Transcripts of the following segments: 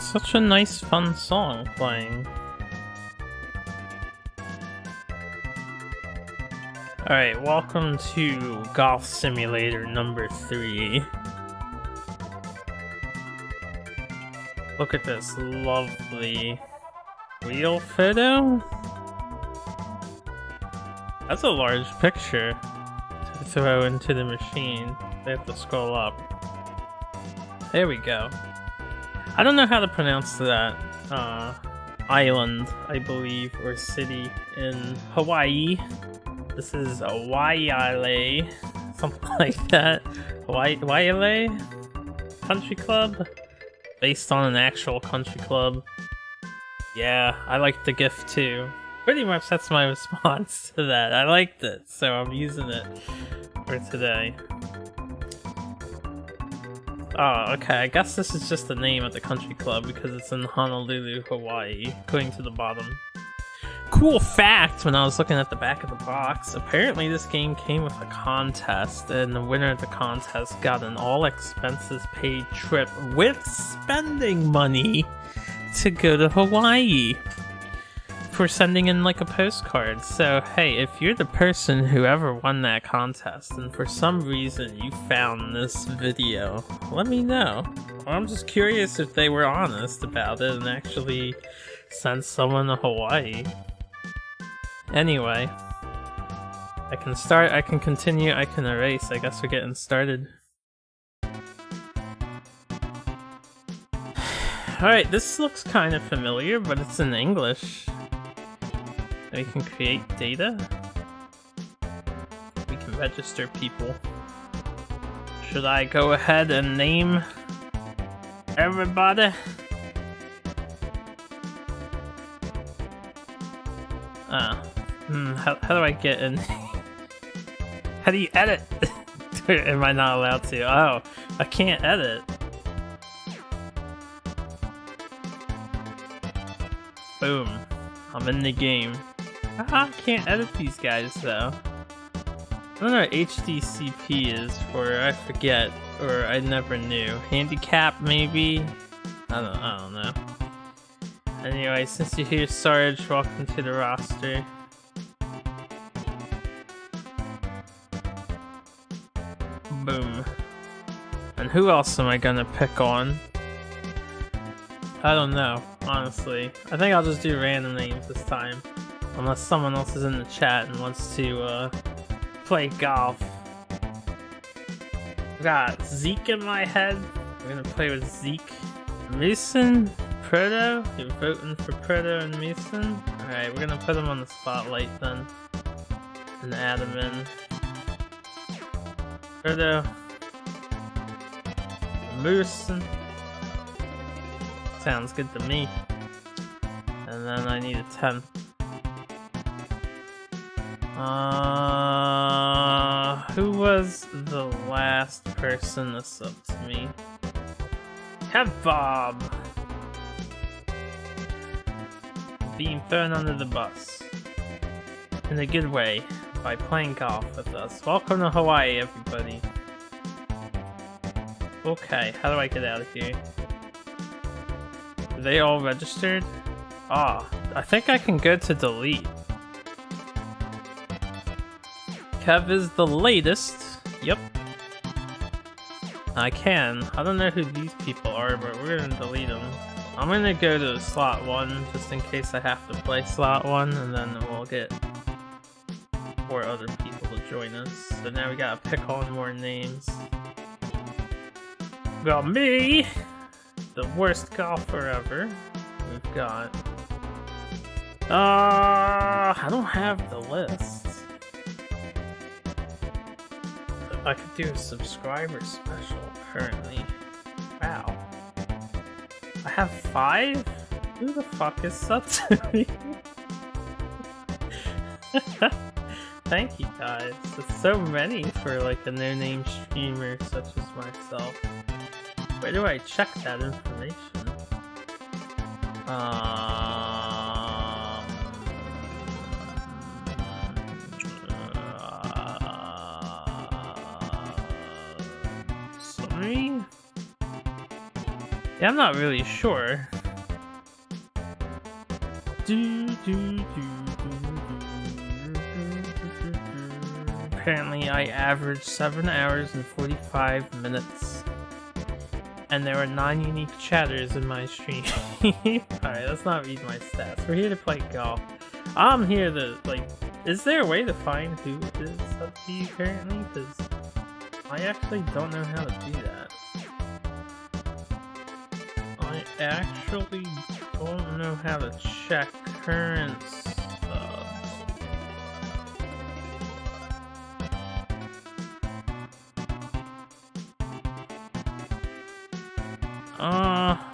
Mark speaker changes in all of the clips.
Speaker 1: Such a nice, fun song playing. Alright, welcome to Golf Simulator number 3. Look at this lovely wheel photo. That's a large picture to throw into the machine. They have to scroll up. There we go. I don't know how to pronounce that island, I believe, or city in Hawaii. This is a Waialae, something like that. Waialae Country Club? Based on an actual country club. Yeah, I liked the GIF too. Pretty much that's my response to that. I liked it, so I'm using it for today. Oh, okay, I guess this is just the name of the country club because it's in Honolulu, Hawaii, according to the bottom. Cool fact, when I was looking at the back of the box, apparently this game came with a contest, and the winner of the contest got an all-expenses-paid trip with spending money to go to Hawaii for sending in like a postcard. So hey, if you're the person who ever won that contest and for some reason you found this video, let me know. I'm just curious if they were honest about it and actually sent someone to Hawaii. Anyway, I can start, I can continue, I can erase. I guess we're getting started. Alright, this looks kind of familiar, but it's in English. We can create data. We can register people. Should I go ahead and name everybody? How do I get in? How do you edit? Am I not allowed to? Oh, I can't edit. Boom. I'm in the game. I can't edit these guys though. I don't know what HDCP is for, I forget, or I never knew. Handicap maybe? I don't know. Anyway, since you're here, Sarge, welcome to the roster. Boom. And who else am I gonna pick on? I don't know, honestly. I think I'll just do random names this time. Unless someone else is in the chat and wants to play golf. I got Zeke in my head. We're gonna play with Zeke. Mason? Proto? You're voting for Proto and Mason? Alright, we're gonna put him on the spotlight then. And add him in. Proto. Mason. Sounds good to me. And then I need a 10. Who was the last person to sub to me? Have Bob being thrown under the bus in a good way by playing golf with us. Welcome to Hawaii, everybody. Okay, how do I get out of here? Are they all registered? Ah, I think I can go to delete. Kev is the latest. Yep. I can. I don't know who these people are, but we're gonna delete them. I'm gonna go to slot 1 just in case I have to play slot 1, and then we'll get 4 other people to join us. So now we gotta pick on more names. We got me, the worst golfer ever. We've got. I don't have the list. I could do a subscriber special, apparently. Wow. I have 5? Who the fuck is sub to me? Thank you guys. It's so many for like a no-name streamer such as myself. Where do I check that information? Summary? Yeah, I'm not really sure. Apparently I averaged 7 hours and 45 minutes. And there were 9 unique chatters in my stream. Alright, let's not read my stats. We're here to play golf. I'm here to, like... Is there a way to find who is up to you currently? Because I actually don't know how to do that. I actually don't know how to check current stuff.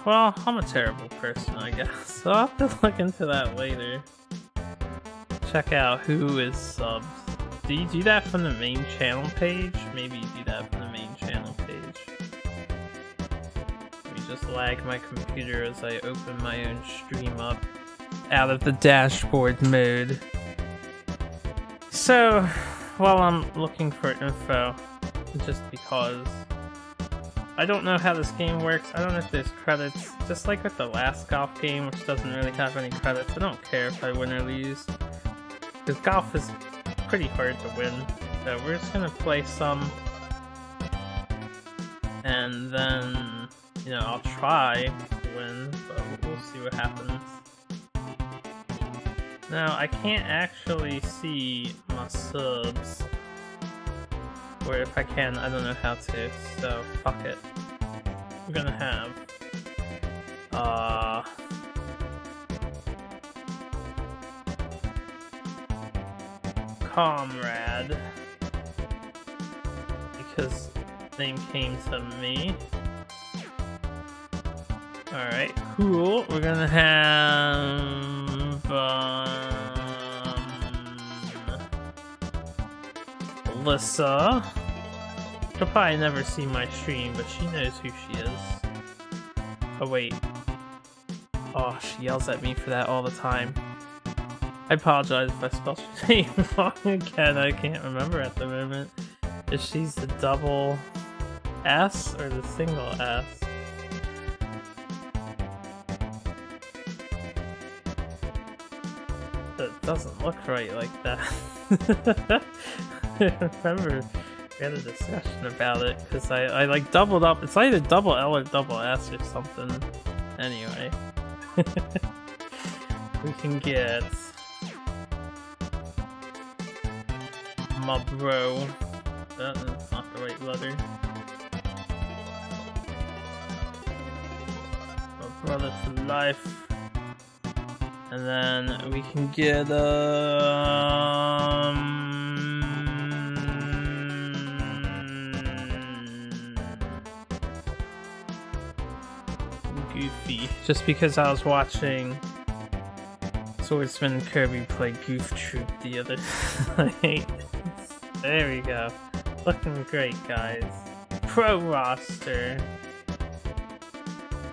Speaker 1: Well, I'm a terrible person, I guess. So I'll have to look into that later. Check out who is subs. Do you do that from the main channel page? Maybe you do that from the main channel page. Let me just lag my computer as I open my own stream up out of the dashboard mode. So, while I'm looking for info, just because I don't know how this game works, I don't know if there's credits. Just like with the last golf game, which doesn't really have any credits, I don't care if I win or lose. Because golf is pretty hard to win. So we're just gonna play some. And then, you know, I'll try to win, but we'll see what happens. Now, I can't actually see my subs. Or if I can, I don't know how to, so fuck it. We're gonna have Comrade, because name came to me. Alright, cool. We're gonna have Alyssa. She'll probably never see my stream, but she knows who she is. Oh wait. Oh, she yells at me for that all the time. I apologize if I spelled your name wrong again, I can't remember at the moment. If she's the double S or the single S. That doesn't look right like that. I remember we had a discussion about it, because I like doubled up. It's either double L or double S or something. Anyway. We can get my bro. That's not the right letter. My brother for life. And then we can get Goofy. Just because I was watching Swordsman Kirby play Goof Troop the other night. There we go. Looking great, guys. Pro roster.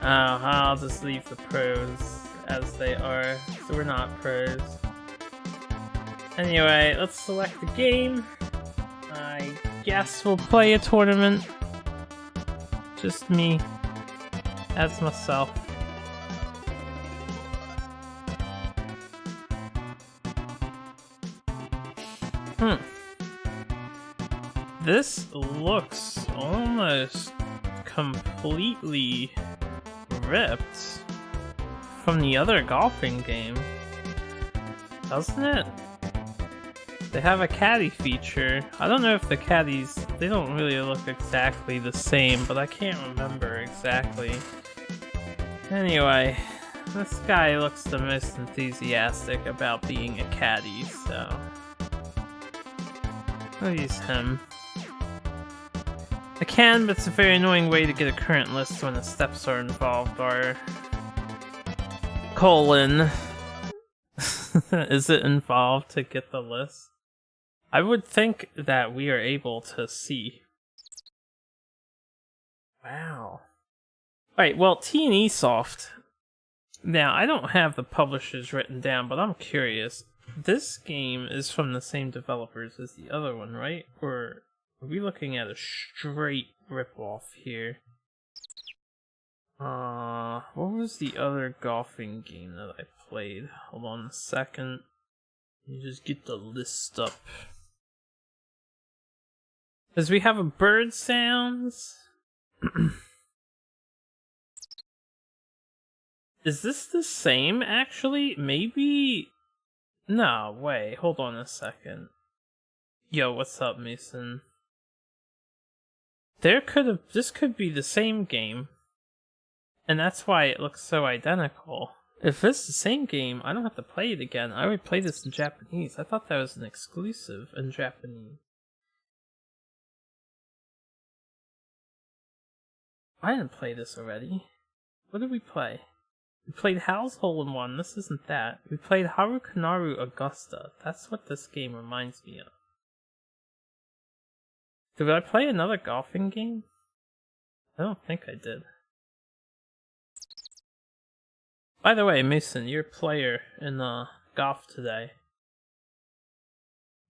Speaker 1: Oh, I'll just leave the pros as they are, so we're not pros. Anyway, let's select the game. I guess we'll play a tournament. Just me. As myself. This looks almost completely ripped from the other golfing game, doesn't it? They have a caddy feature. I don't know if the caddies, they don't really look exactly the same, but I can't remember exactly. Anyway, this guy looks the most enthusiastic about being a caddy, so I'll use him. I can, but it's a very annoying way to get a current list when the steps are involved are... colon. Is it involved to get the list? I would think that we are able to see. Wow. Alright, well, T&E Soft. Now, I don't have the publishers written down, but I'm curious. This game is from the same developers as the other one, right? Or are we looking at a straight ripoff here? What was the other golfing game that I played. Hold on a second. You just get the list up. Because we have a bird sounds. Is this the same, actually? Maybe... No, wait, hold on a second. Yo, what's up, Mason? This could be the same game. And that's why it looks so identical. If it's the same game, I don't have to play it again. I would play this in Japanese. I thought that was an exclusive in Japanese. I didn't play this already. What did we play? We played Hal's Hole in One. This isn't that. We played Harukanaru Augusta. That's what this game reminds me of. Did I play another golfing game? I don't think I did. By the way, Mason, you're a player in golf today.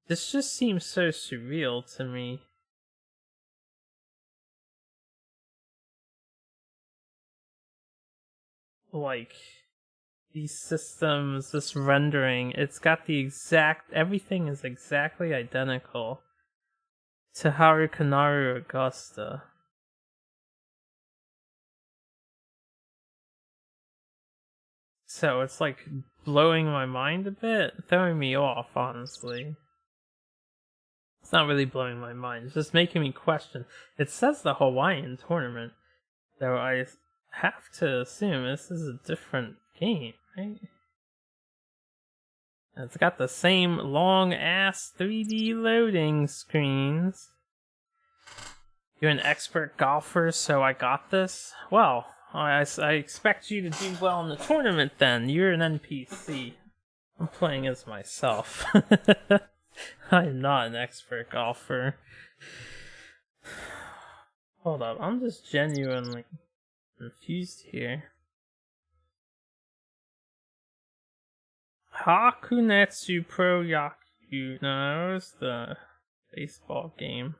Speaker 1: This just seems so surreal to me. Like, these systems, this rendering, it's got the exact, everything is exactly identical to Harukanaru Augusta. So it's like blowing my mind a bit, throwing me off, honestly. It's not really blowing my mind, it's just making me question. It says the Hawaiian tournament, though I have to assume this is a different game, right? It's got the same long-ass 3D loading screens. You're an expert golfer, so I got this? Well, I expect you to do well in the tournament then. You're an NPC. I'm playing as myself. I am not an expert golfer. Hold up, I'm just genuinely confused here. Hakunetsu Pro Yaku. No, that was the baseball game.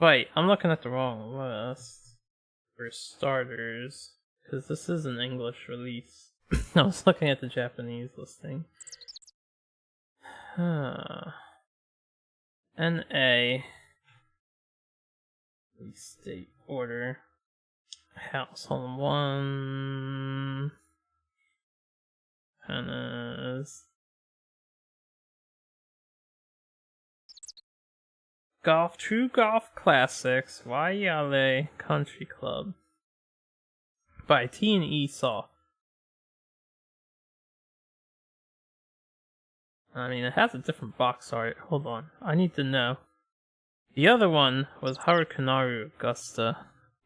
Speaker 1: Wait, I'm looking at the wrong list. For starters, because this is an English release. I was looking at the Japanese listing. NA. State order. House on 1. Tennis. Golf, True Golf Classics, Waialae Country Club. By T&E Soft. I mean, it has a different box art. Hold on, I need to know. The other one was Harukanaru Augusta.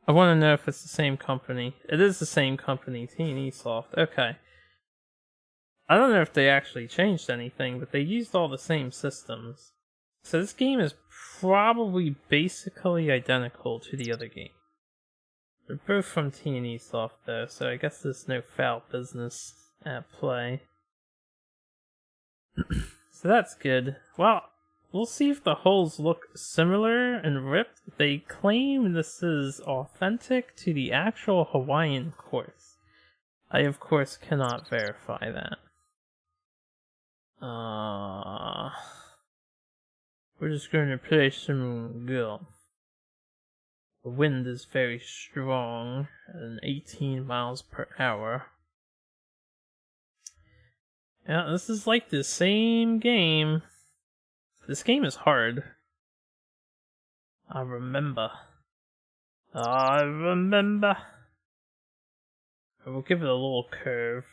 Speaker 1: I want to know if it's the same company. It is the same company, T&E Soft. Okay. I don't know if they actually changed anything, but they used all the same systems. So this game is probably basically identical to the other game. They're both from T&E Soft though, so I guess there's no foul business at play. So that's good. Well, we'll see if the holes look similar and ripped. They claim this is authentic to the actual Hawaiian course. I of course cannot verify that. We're just going to play some golf. The wind is very strong at 18 miles per hour. Yeah, this is like the same game. This game is hard. I remember. I will give it a little curve.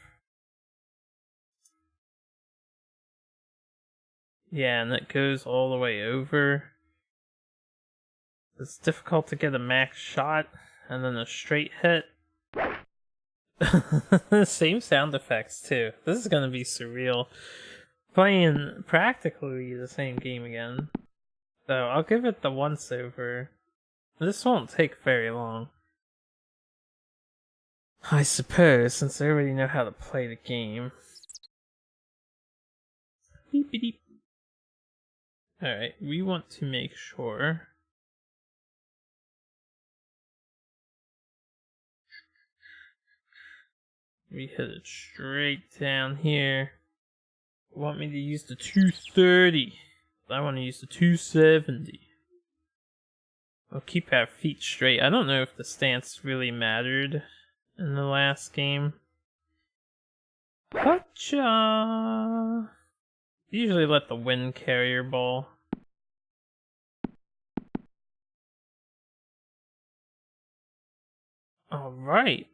Speaker 1: Yeah, and it goes all the way over. It's difficult to get a max shot and then a straight hit. Same sound effects too. This is gonna be surreal. Playing practically the same game again. So I'll give it the once over. This won't take very long. I suppose, since I already know how to play the game. Beep-a-deep. Alright, we want to make sure We hit it straight down here. You want me to use the 230? I want to use the 270. We'll keep our feet straight. I don't know if the stance really mattered in the last game. Gotcha! Usually let the wind carry your ball. Alright.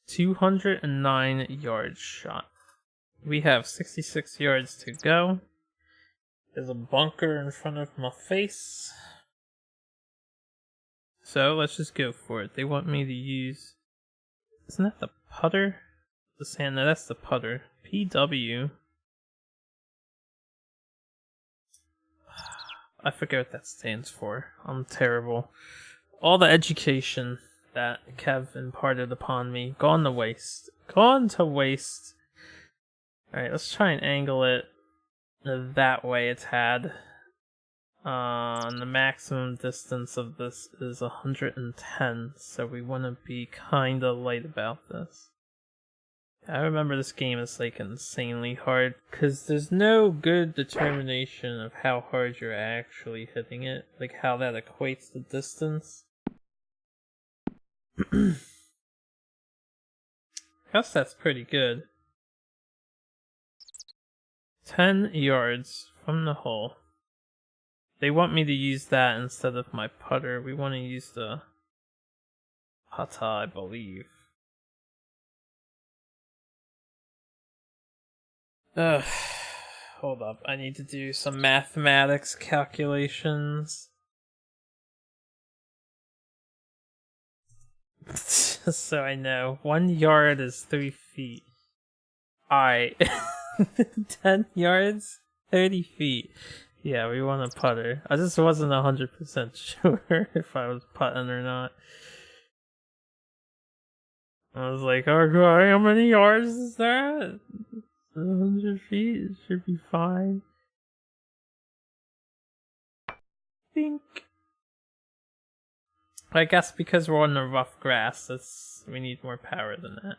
Speaker 1: 209 yards shot. We have 66 yards to go. There's a bunker in front of my face. So let's just go for it. They want me to use... Isn't that the putter? The sand? No, that's the putter. PW. I forget what that stands for. I'm terrible. All the education that Kev imparted upon me, gone to waste. Gone to waste. Alright, let's try and angle it that way a tad. The maximum distance of this is 110, so we want to be kinda light about this. I remember this game is like insanely hard, because there's no good determination of how hard you're actually hitting it, like how that equates to distance. I guess that's pretty good. 10 yards from the hole. They want me to use that instead of my putter. We want to use the putter, I believe. Ugh. Hold up. I need to do some mathematics calculations. Just so I know. 1 yard is 3 feet. Alright. 10 yards? 30 feet. Yeah, we want a putter. I just wasn't 100% sure if I was putting or not. I was like, oh god, how many yards is that? 100 feet? It should be fine. Think. I guess because we're on the rough grass, we need more power than that.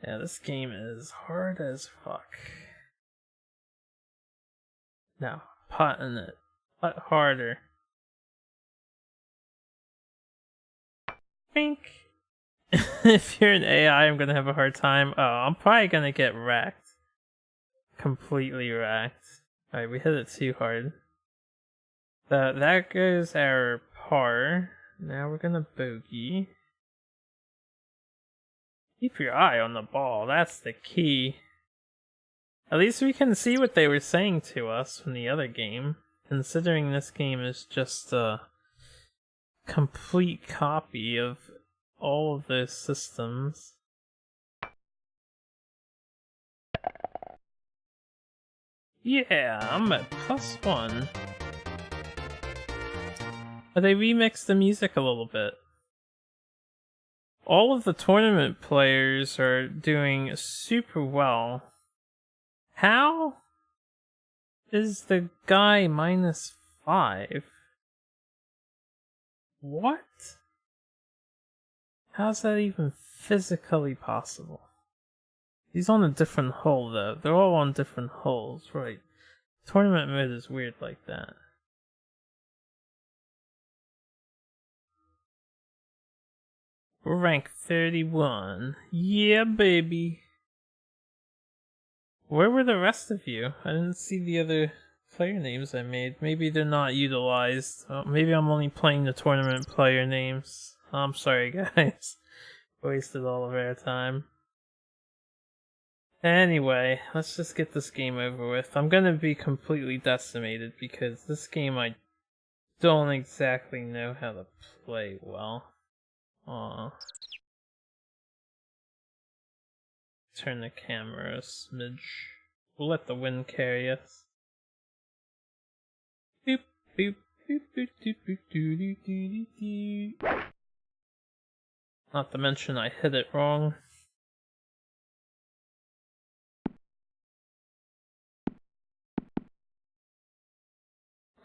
Speaker 1: Yeah, this game is hard as fuck. No, putting it. Putt harder. Think. If you're an AI, I'm gonna have a hard time. Oh, I'm probably gonna get wrecked. Completely wrecked. Alright, we hit it too hard. That goes our par. Now we're gonna bogey. Keep your eye on the ball, that's the key. At least we can see what they were saying to us from the other game, considering this game is just a complete copy of all of those systems. Yeah, I'm at +1. But they remixed the music a little bit. All of the tournament players are doing super well. How is the guy -5? What? How's that even physically possible? He's on a different hole though. They're all on different holes, right? Tournament mode is weird like that. We're ranked 31. Yeah, baby. Where were the rest of you? I didn't see the other player names I made. Maybe they're not utilized. Oh, maybe I'm only playing the tournament player names. I'm sorry, guys. Wasted all of our time. Anyway, let's just get this game over with. I'm gonna be completely decimated because this game I don't exactly know how to play well. Aw. Turn the camera a smidge. We'll let the wind carry us. Boop, boop, boop, boop, boop, boop, doo, doo, doo, doo, doo. Not to mention I hit it wrong.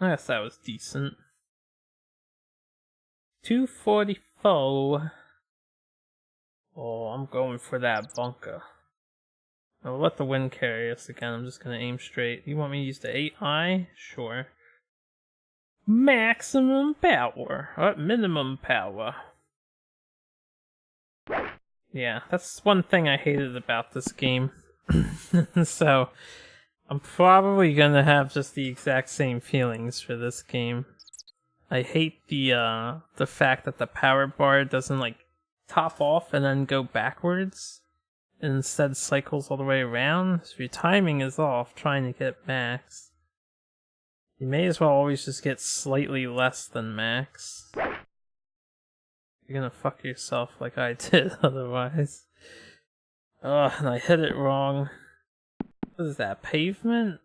Speaker 1: I guess that was decent. 244. Oh, I'm going for that bunker. I'll let the wind carry us again. I'm just gonna aim straight. You want me to use the 8i? Sure. Maximum power. Or minimum power. Yeah, that's one thing I hated about this game. So, I'm probably gonna have just the exact same feelings for this game. I hate the fact that the power bar doesn't like top off and then go backwards, and instead cycles all the way around. So your timing is off trying to get max. You may as well always just get slightly less than max. You're gonna fuck yourself like I did otherwise. Ugh, and I hit it wrong. What is that, pavement?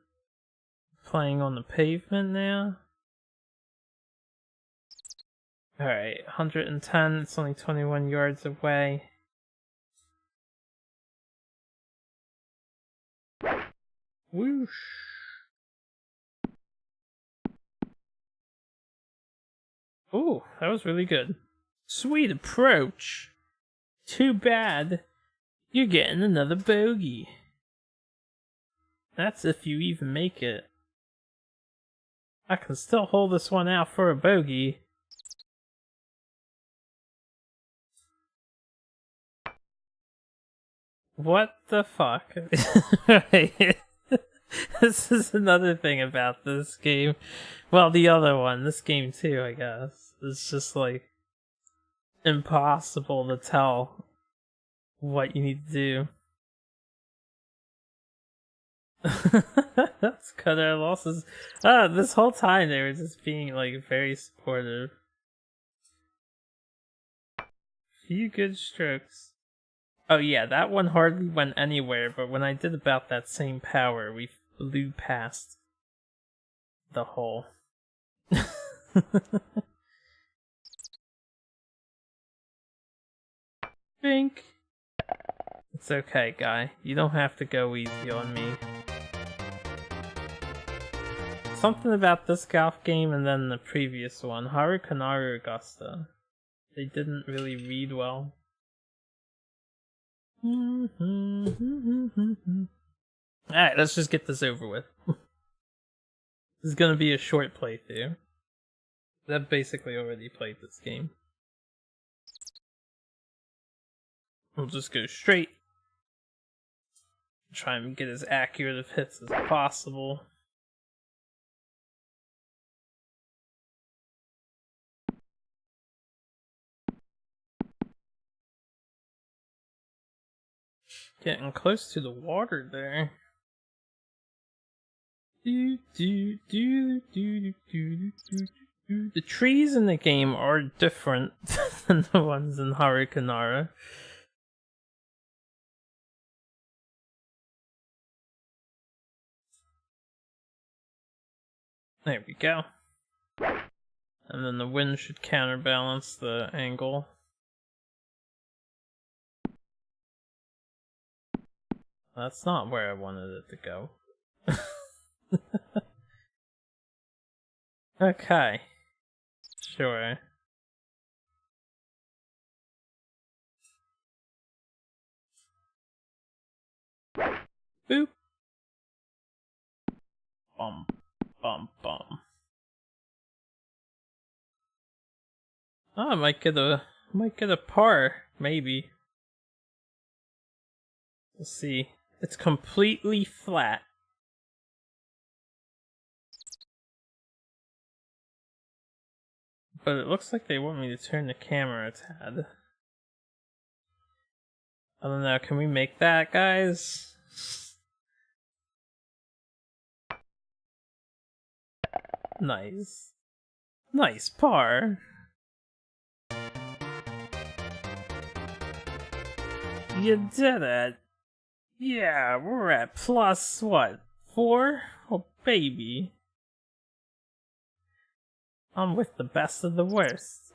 Speaker 1: Playing on the pavement now? Alright, 110, it's only 21 yards away. Whoosh! Ooh, that was really good. Sweet approach! Too bad. You're getting another bogey. That's if you even make it. I can still hold this one out for a bogey. What the fuck? Right. This is another thing about this game. Well, the other one. This game too, I guess. It's just like impossible to tell what you need to do. Let's cut our losses. This whole time they were just being like very supportive. Few good strokes. Oh yeah, that one hardly went anywhere, but when I did about that same power, we blew past the hole. Bink! It's okay, guy. You don't have to go easy on me. Something about this golf game and then the previous one, Harukanaru Augusta. They didn't really read well. Alright, let's just get this over with. This is gonna be a short playthrough. I've basically already played this game. We'll just go straight. Try and get as accurate of hits as possible. Getting close to the water there. The trees in the game are different than the ones in Harukanaru. There we go. And then the wind should counterbalance the angle. That's not where I wanted it to go. Okay. Sure. Boop. Bum. Bum bum. Oh, I might get a par, maybe. We'll see. It's completely flat. But it looks like they want me to turn the camera a tad. I don't know, can we make that, guys? Nice. Nice par. You did it. Yeah, we're at plus, what, 4? Oh, baby. I'm with the best of the worst.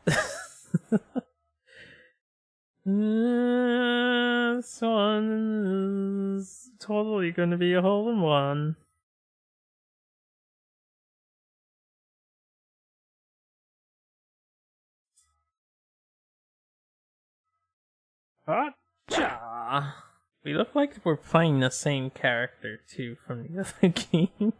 Speaker 1: This one is totally gonna be a hole-in-one. Hot Ja. We look like we're playing the same character too from the other game.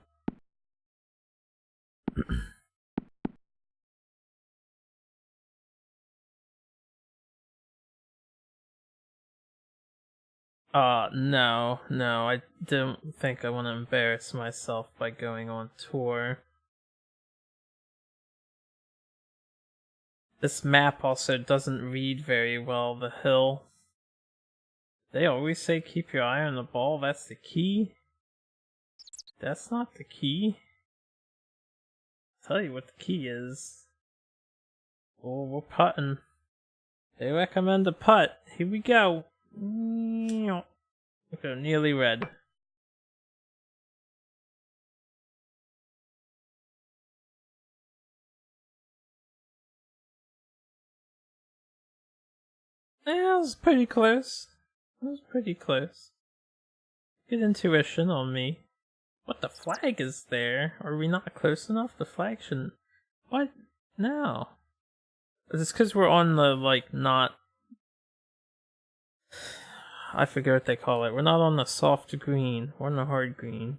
Speaker 1: No, I don't think I want to embarrass myself by going on tour. This map also doesn't read very well, the hill. They always say keep your eye on the ball, that's the key. That's not the key. I'll tell you what the key is. Oh, we're putting. They recommend a putt. Here we go. Okay, nearly red. Yeah, it was pretty close. It was pretty close. Good intuition on me. What, the flag is there? Are we not close enough? The flag shouldn't... What? No. It's because we're on the, like, not... I forget what they call it. We're not on the soft green. We're on the hard green.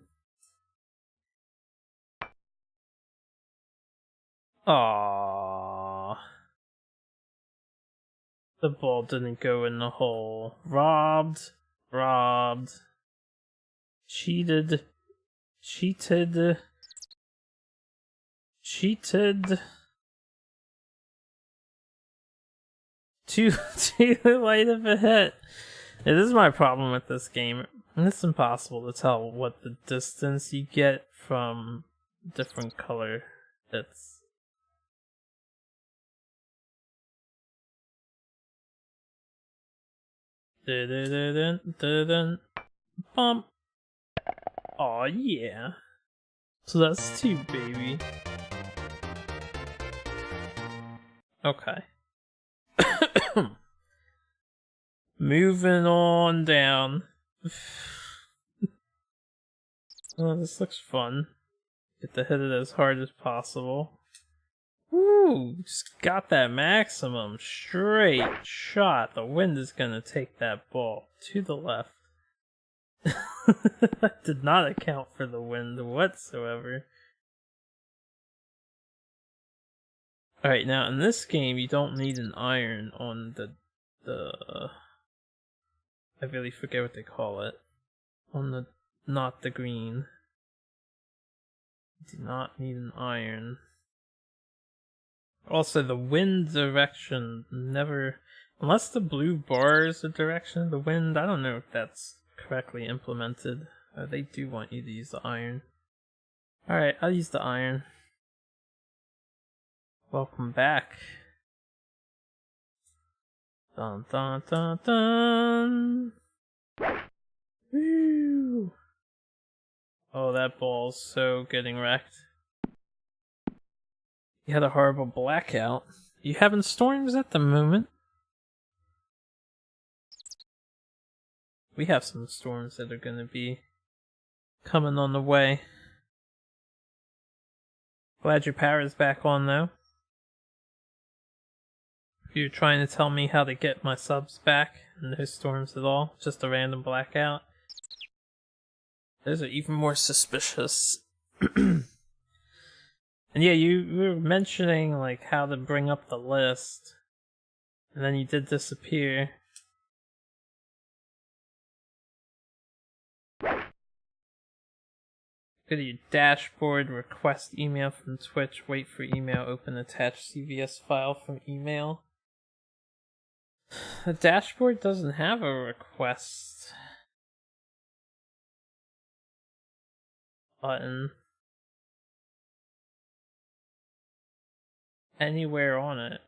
Speaker 1: Aww. The ball didn't go in the hole. Robbed. Cheated. Too light of a hit. It is my problem with this game. It's impossible to tell what the distance you get from different color hits. Bump. Aw, yeah. So that's 2, baby. Okay. Moving on down. Oh, this looks fun. Get to hit it as hard as possible. Woo! Just got that maximum straight shot. The wind is gonna take that ball to the left. I did not account for the wind whatsoever. Alright, now in this game you don't need an iron on the I really forget what they call it. On the not the green. You do not need an iron. Also, the wind direction never... Unless the blue bar is the direction of the wind, I don't know if that's correctly implemented. They do want you to use the iron. Alright, I'll use the iron. Welcome back. Dun dun dun dun! Woo! Oh, that ball's so getting wrecked. You had a horrible blackout. You having storms at the moment? We have some storms that are gonna be coming on the way. Glad your power's back on though. If you're trying to tell me how to get my subs back and no storms at all, just a random blackout. Those are even more suspicious. And yeah, you were mentioning like how to bring up the list, and then you did disappear. Go to your dashboard, request email from Twitch, wait for email, open attached CVS file from email. The dashboard doesn't have a request button anywhere on it.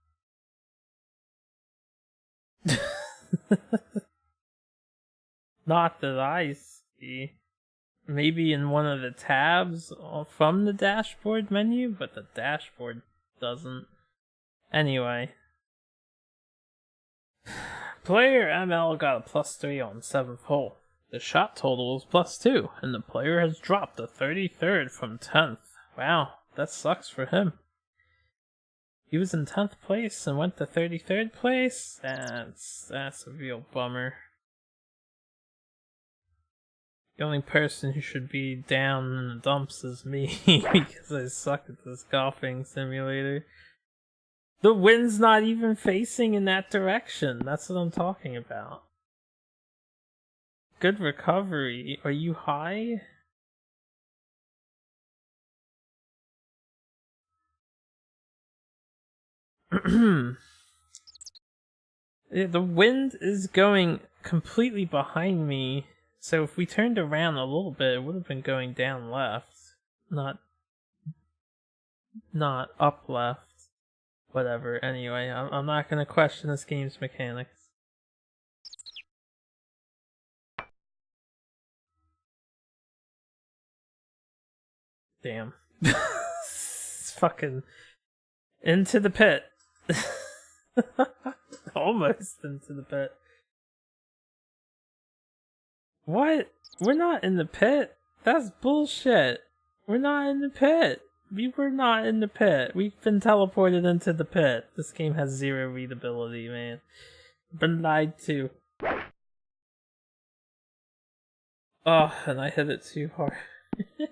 Speaker 1: Not that I see. Maybe in one of the tabs from the dashboard menu, but the dashboard doesn't. Anyway. Player ML got a +3 on 7th hole. The shot total is +2, and the player has dropped to 33rd from 10th. Wow, that sucks for him. He was in 10th place and went to 33rd place? That's a real bummer. The only person who should be down in the dumps is me because I suck at this golfing simulator. The wind's not even facing in that direction. That's what I'm talking about. Good recovery. Are you high? The wind is going completely behind me, so if we turned around a little bit, it would have been going down left, not up left. Whatever, anyway, I'm not gonna question this game's mechanics. Damn. It's fucking into the pit. Almost into the pit. What? We're not in the pit? That's bullshit. We're not in the pit. We were not in the pit. We've been teleported into the pit. This game has zero readability, man. Been lied to. Oh, and I hit it too hard. I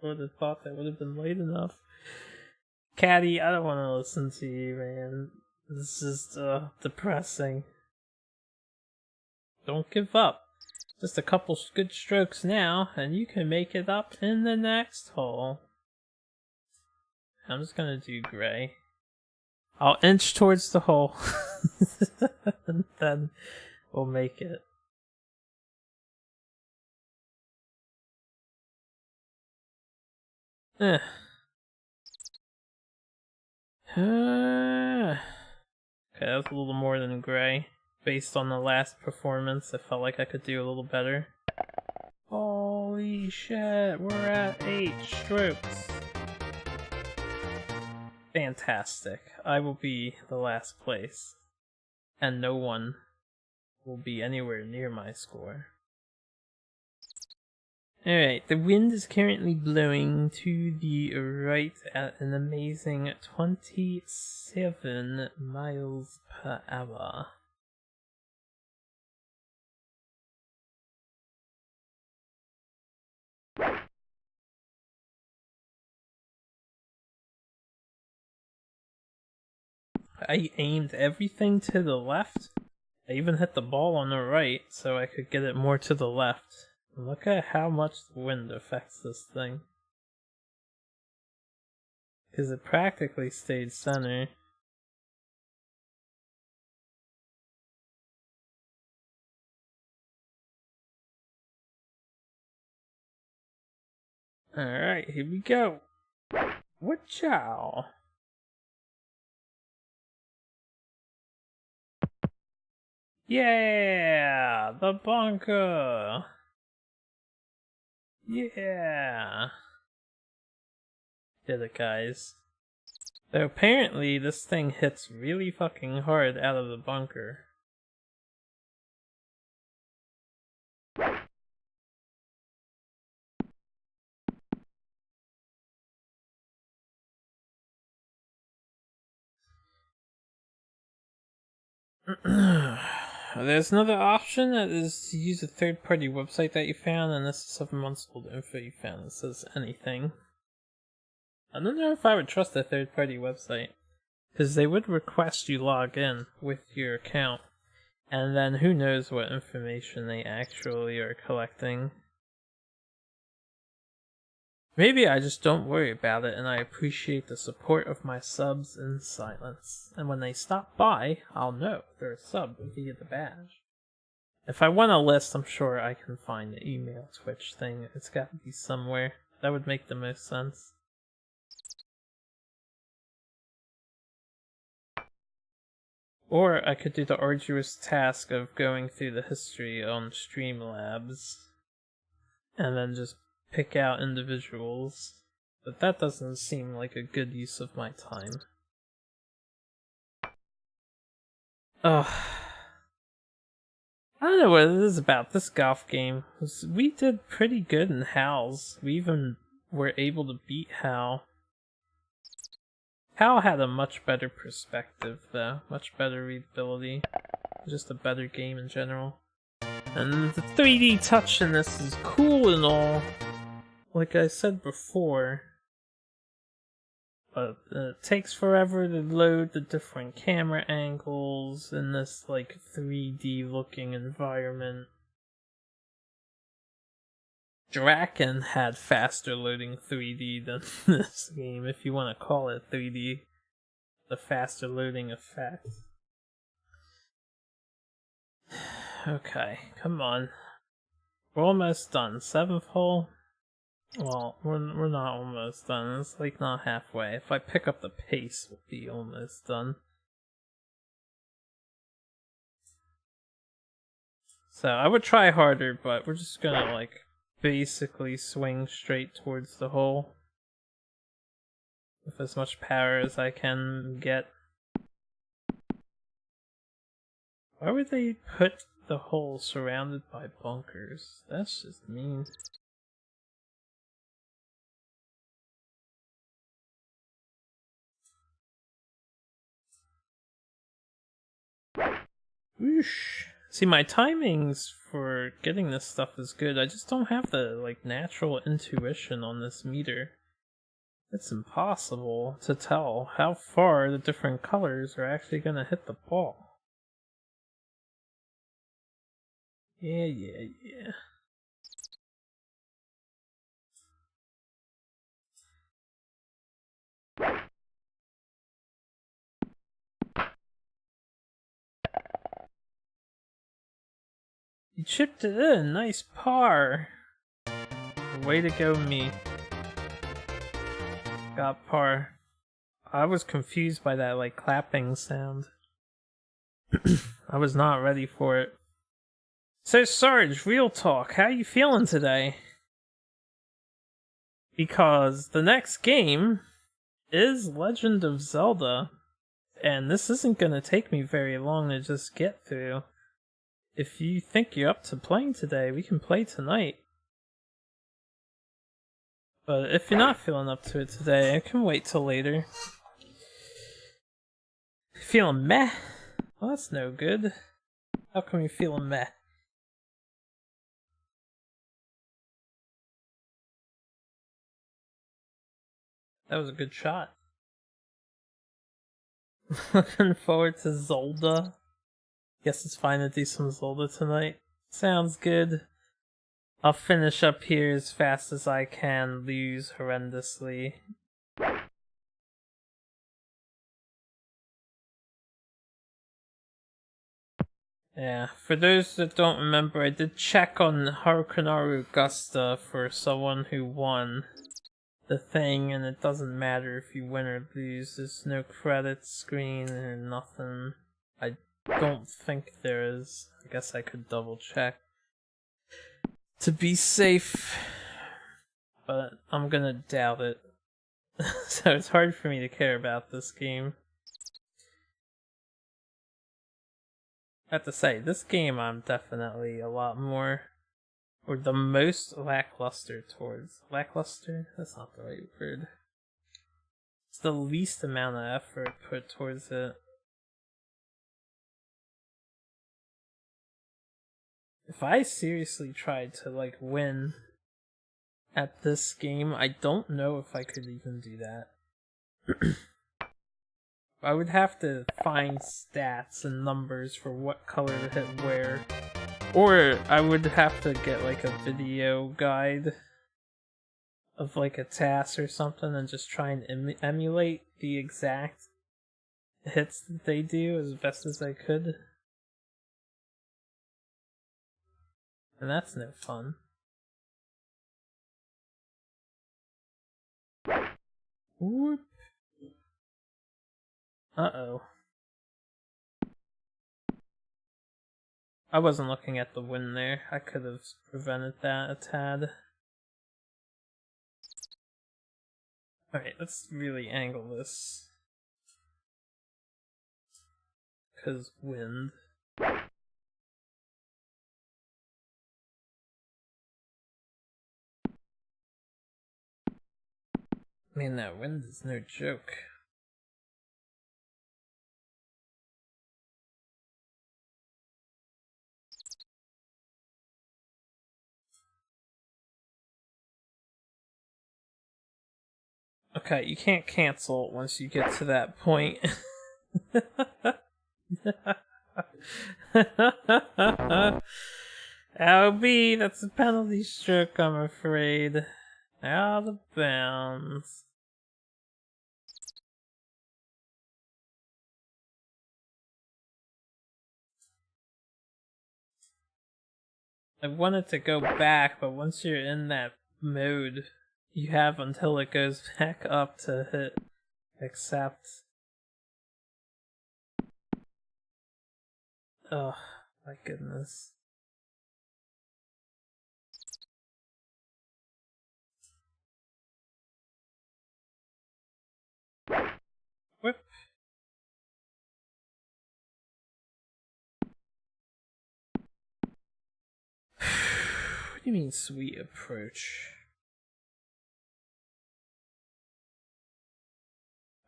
Speaker 1: would have thought that would have been late enough. Caddy, I don't want to listen to you, man. This is depressing. Don't give up. Just a couple good strokes now, and you can make it up in the next hole. I'm just gonna do gray. I'll inch towards the hole, and then we'll make it. Okay, that's a little more than gray. Based on the last performance, I felt like I could do a little better. Holy shit, we're at 8 strokes. Fantastic. I will be the last place. And no one will be anywhere near my score. Alright, the wind is currently blowing to the right at an amazing 27 miles per hour. I aimed everything to the left. I even hit the ball on the right so I could get it more to the left. Look at how much the wind affects this thing. Because it practically stayed center. Alright, here we go. Wachow! Yeah! The bunker! Yeah! Did it, guys. So apparently this thing hits really fucking hard out of the bunker. There's another option that is to use a third-party website that you found, and this is 7 months old info you found that says anything. I don't know if I would trust a third-party website, because they would request you log in with your account, and then who knows what information they actually are collecting. Maybe I just don't worry about it and I appreciate the support of my subs in silence. And when they stop by, I'll know they're a sub via the badge. If I want a list, I'm sure I can find the email Twitch thing. It's got to be somewhere. That would make the most sense. Or I could do the arduous task of going through the history on Streamlabs. And then just pick out individuals, but that doesn't seem like a good use of my time. Ugh. I don't know what it is about this golf game. We did pretty good in Hal's. We even were able to beat Hal. Hal had a much better perspective though, much better readability. Just a better game in general. And the 3D touch in this is cool and all, like I said before. But it takes forever to load the different camera angles in this like 3D looking environment. Draken had faster loading 3D than this game, if you want to call it 3D. The faster loading effect. Okay, come on. We're almost done. 7th hole? Well, we're not almost done. It's like not halfway. If I pick up the pace, we'll be almost done. So I would try harder, but we're just gonna like basically swing straight towards the hole with as much power as I can get. Why would they put the hole surrounded by bunkers? That's just mean. Whoosh. See, my timings for getting this stuff is good. I just don't have the like natural intuition on this meter. It's impossible to tell how far the different colors are actually gonna hit the ball. Yeah. You chipped it in, nice par. Way to go, me. Got par. I was confused by that like clapping sound. I was not ready for it. So Sarge, real talk, how you feeling today? Because the next game is Legend of Zelda, and this isn't gonna take me very long to just get through. If you think you're up to playing today, we can play tonight. But if you're not feeling up to it today, I can wait till later. Feeling meh? Well, that's no good. How come you're feeling meh? That was a good shot. Looking forward to Zelda. Guess it's fine to do some Zelda tonight. Sounds good. I'll finish up here as fast as I can, lose horrendously. Yeah, for those that don't remember, I did check on Harukanaru Augusta for someone who won the thing, and it doesn't matter if you win or lose. There's no credits screen or nothing. I don't think there is. I guess I could double check to be safe, but I'm gonna doubt it. So it's hard for me to care about this game. I have to say, this game I'm definitely a lot more, or the most lackluster towards. Lackluster? That's not the right word. It's the least amount of effort put towards it. If I seriously tried to like win at this game, I don't know if I could even do that. I would have to find stats and numbers for what color to hit where. Or I would have to get like a video guide of like a task or something and just try and emulate the exact hits that they do as best as I could. And that's no fun. Whoop. Uh-oh. I wasn't looking at the wind there. I could have prevented that a tad. Alright, let's really angle this. 'Cause wind. Man, that wind is no joke. Okay, you can't cancel once you get to that point. LB, that's a penalty stroke, I'm afraid. Out of bounds. I wanted to go back, but once you're in that mode, you have until it goes back up to hit accept. Oh, my goodness. Whip. What do you mean, sweet approach?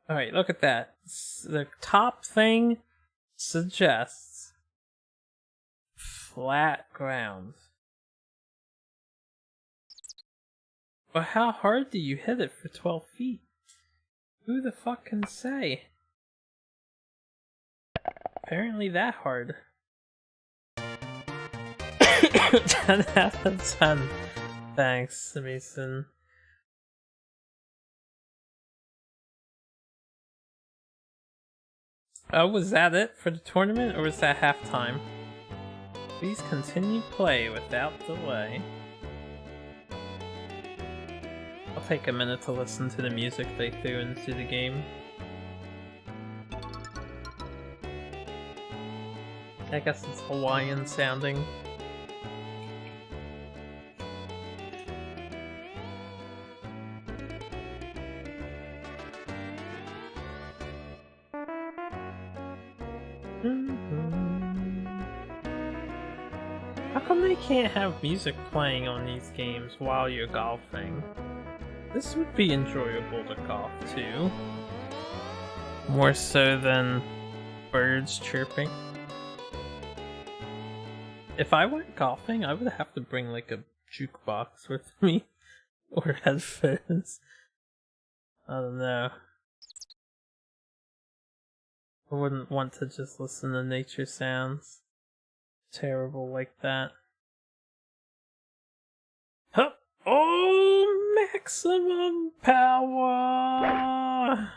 Speaker 1: Alright, look at that. The top thing suggests flat ground. But how hard do you hit it for 12 feet? Who the fuck can say? Apparently that hard. 10 out of 10. Thanks, Mason. Oh, was that it for the tournament, or was that halftime? Please continue play without delay. I'll take a minute to listen to the music they threw into the game. I guess it's Hawaiian sounding. How come they can't have music playing on these games while you're golfing? This would be enjoyable to golf too. More so than birds chirping. If I went golfing, I would have to bring like a jukebox with me. Or headphones. I don't know. I wouldn't want to just listen to nature sounds. Terrible like that. Huh. Oh, maximum power!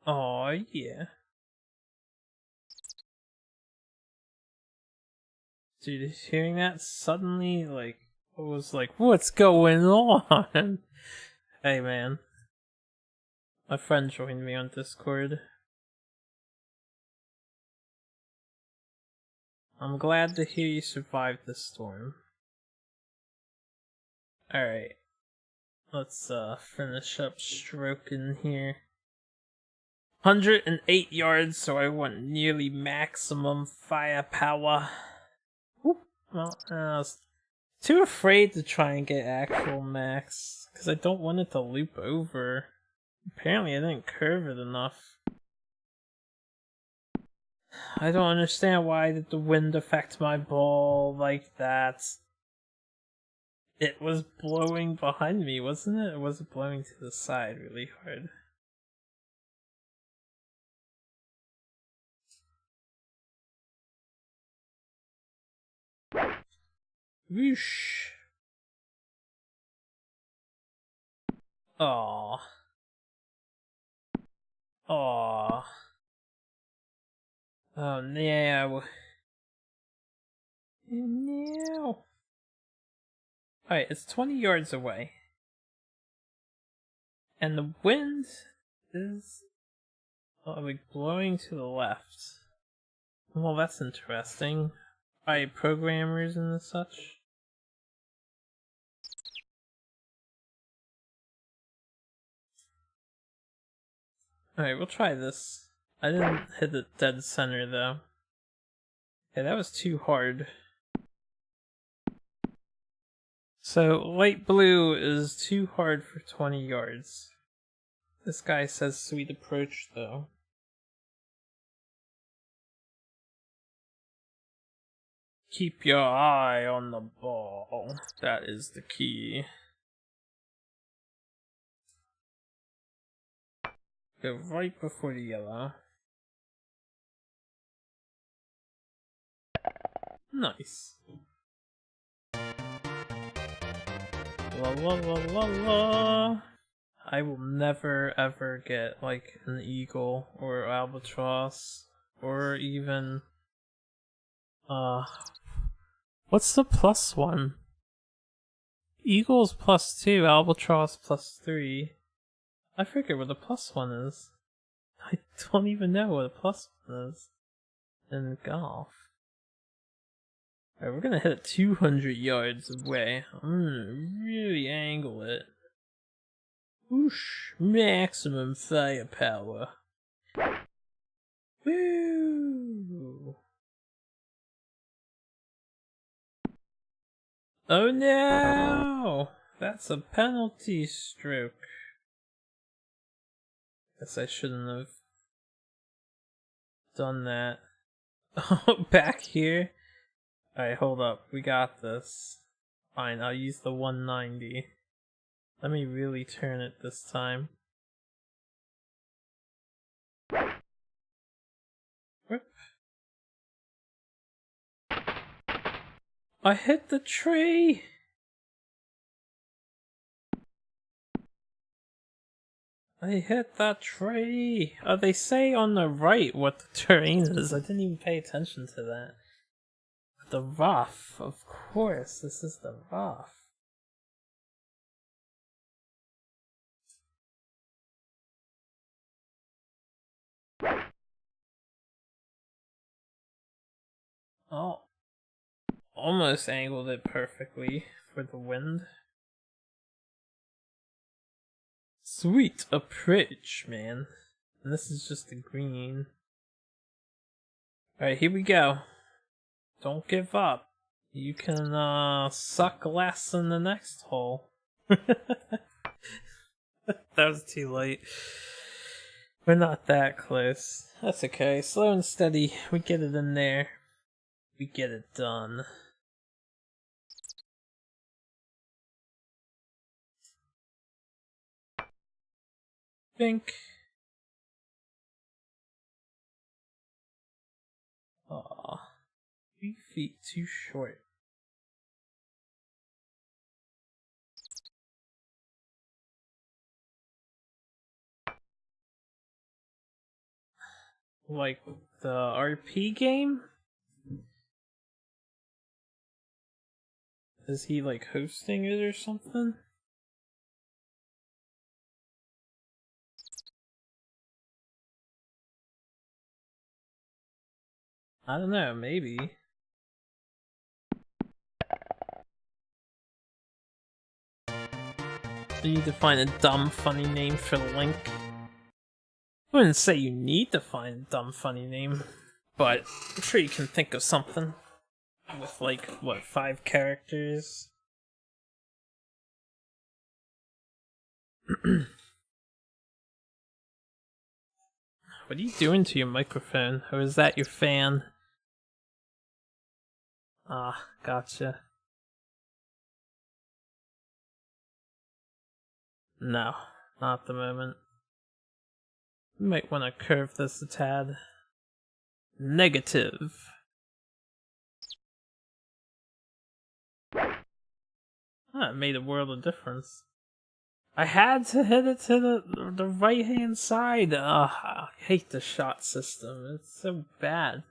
Speaker 1: Oh yeah. Dude, hearing that suddenly, like, I was like, what's going on? Hey man. My friend joined me on Discord. I'm glad to hear you survived this storm. Alright. Let's finish up stroking here. 108 yards, so I want nearly maximum firepower. Well, I was too afraid to try and get actual max, because I don't want it to loop over. Apparently I didn't curve it enough. I don't understand why did the wind affect my ball like that. It was blowing behind me, wasn't it? It wasn't blowing to the side really hard. Whoosh. Aww. Aww. Oh no. No. Alright, it's 20 yards away. And the wind is like blowing to the left. Well, that's interesting. By programmers and such. Alright, we'll try this. I didn't hit it dead center though. Okay, that was too hard. So, light blue is too hard for 20 yards. This guy says sweet approach, though. Keep your eye on the ball. That is the key. Go right before the yellow. Nice. La la la la la. I will never ever get like an eagle or albatross or even what's the plus one? Eagle's +2, albatross +3. I forget what the plus one is. I don't even know what a plus one is in golf. Alright, we're gonna hit it 200 yards away. I'm gonna really angle it. Whoosh! Maximum firepower. Woo! Oh no! That's a penalty stroke. Guess I shouldn't have done that. Oh, back here? Alright, hold up. We got this. Fine, I'll use the 190. Let me really turn it this time. Whoop. I hit the tree! I hit that tree! They say on the right what the terrain is. I didn't even pay attention to that. The rough, of course, this is the rough. Oh, almost angled it perfectly for the wind. Sweet approach, man. And this is just the green. Alright, here we go. Don't give up. You can suck less in the next hole. That was too late. We're not that close. That's okay. Slow and steady. We get it in there. We get it done. Bink. Aw. 3 feet too short. Like the RP game? Is he like hosting it or something? I don't know, maybe. You need to find a dumb, funny name for the link. I wouldn't say you need to find a dumb, funny name, but I'm sure you can think of something. With like, what, 5 characters? What are you doing to your microphone? Or is that your fan? Ah, gotcha. No, not at the moment. You might want to curve this a tad. Negative. That made a world of difference. I had to hit it to the right hand side. Ugh, I hate the shot system. It's so bad.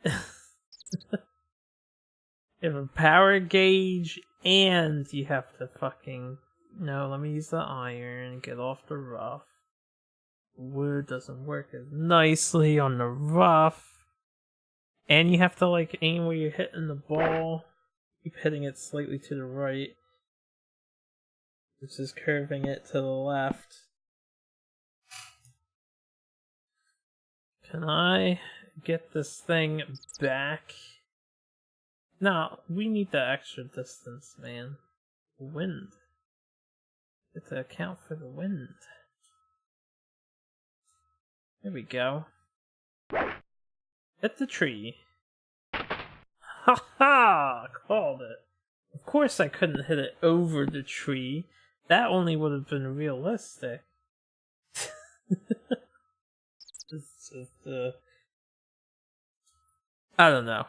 Speaker 1: You have a power gauge and you have to fucking... No, let me use the iron, get off the rough. Wood doesn't work as nicely on the rough. And you have to like aim where you're hitting the ball. Keep hitting it slightly to the right. This is curving it to the left. Can I get this thing back? No, we need the extra distance, man. Wind. Get to account for the wind. There we go. Hit the tree. Ha ha! Called it. Of course I couldn't hit it over the tree. That only would have been realistic. It's just, I don't know.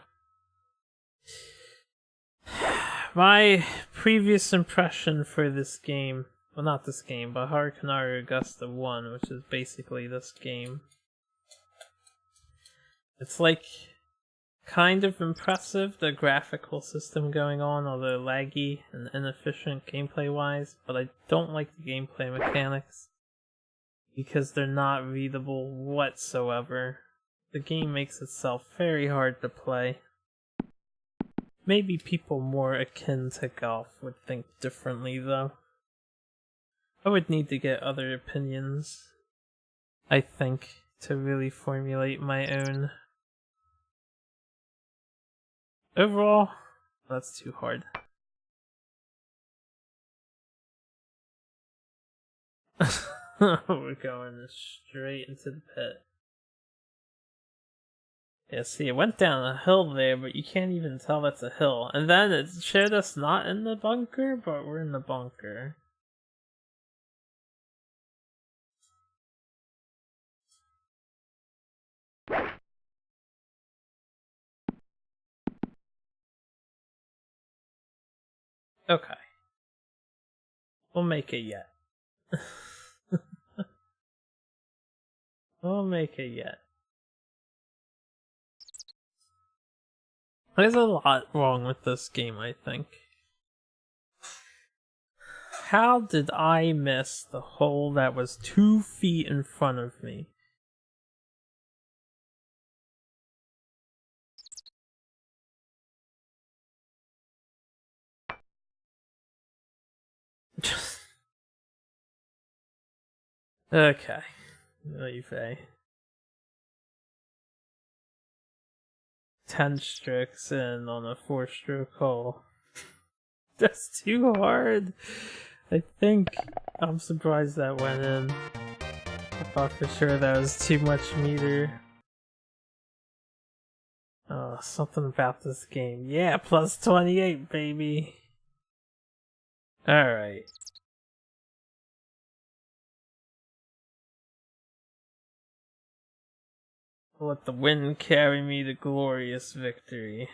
Speaker 1: My previous impression for this game, well, not this game, but Harukanaru Augusta 1, which is basically this game. It's like kind of impressive, the graphical system going on, although laggy and inefficient gameplay wise, but I don't like the gameplay mechanics because they're not readable whatsoever. The game makes itself very hard to play. Maybe people more akin to golf would think differently though. I would need to get other opinions, I think, to really formulate my own. Overall, that's too hard. We're going straight into the pit. Yeah, see, it went down a hill there, but you can't even tell that's a hill. And then it showed us not in the bunker, but we're in the bunker. Okay. We'll make it yet. We'll make it yet. There's a lot wrong with this game, I think. How did I miss the hole that was 2 feet in front of me? Okay. Leave 10 strokes in on a 4-stroke hole. That's too hard. I think I'm surprised that went in. I thought for sure that was too much meter. Oh, something about this game. Yeah, plus 28, baby. Alright. Let the wind carry me to glorious victory.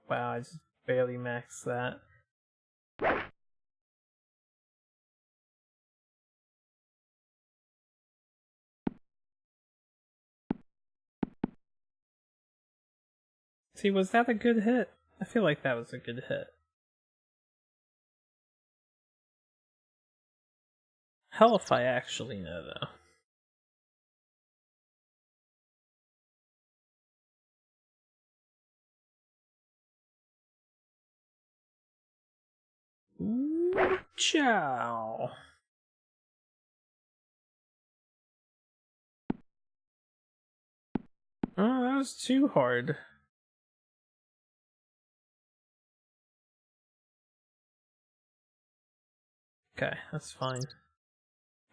Speaker 1: Wow, I just barely maxed that. See, was that a good hit? I feel like that was a good hit. Hell if I actually know, though. Ciao. Oh, that was too hard. Okay, that's fine.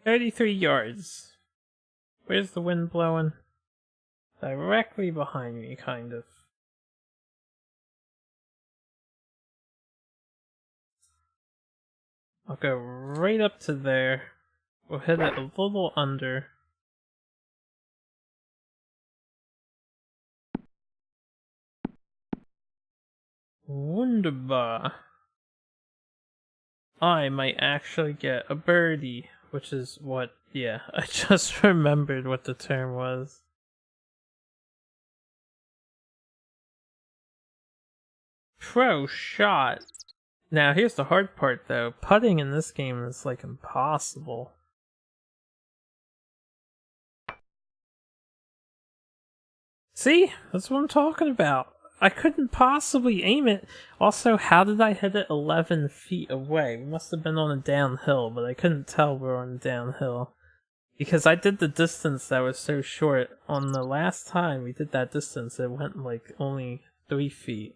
Speaker 1: 33 yards. Where's the wind blowing? Directly behind me, kind of. I'll go right up to there. We'll hit it a little under. Wunderbar. I might actually get a birdie, which is what, yeah, I just remembered what the term was. Pro shot. Now here's the hard part though, putting in this game is like impossible. See? That's what I'm talking about. I couldn't possibly aim it. Also, how did I hit it 11 feet away? We must have been on a downhill, but I couldn't tell we were on a downhill. Because I did the distance that was so short. On the last time we did that distance, it went like only 3 feet.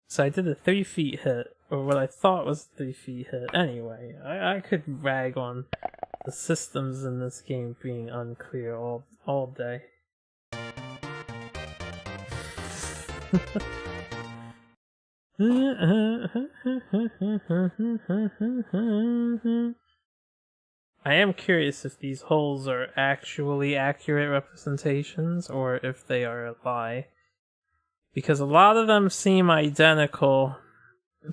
Speaker 1: So I did a 3 feet hit, or what I thought was a 3 feet hit. Anyway, I could rag on the systems in this game being unclear all day. I am curious if these holes are actually accurate representations or if they are a lie. Because a lot of them seem identical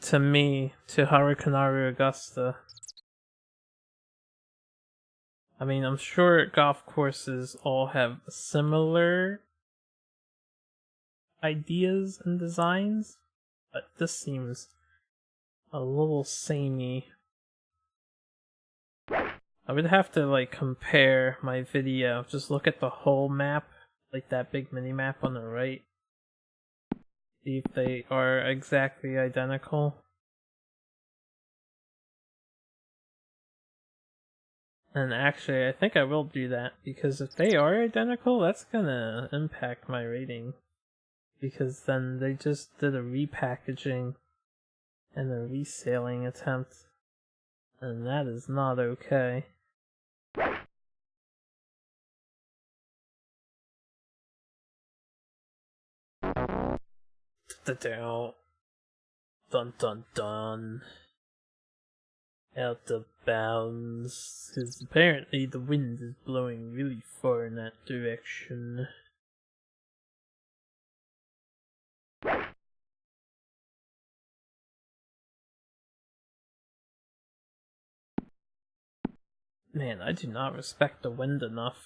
Speaker 1: to me, to Harukanaru Augusta. I mean, I'm sure golf courses all have similar ideas and designs, but this seems a little samey. I would have to like compare my video, just look at the whole map, like that big mini map on the right. See if they are exactly identical. And actually, I think I will do that, because if they are identical, that's gonna impact my rating. Because then they just did a repackaging and a reselling attempt, and that is not okay. Dun dun dun. Out of bounds, because apparently the wind is blowing really far in that direction. Man, I do not respect the wind enough.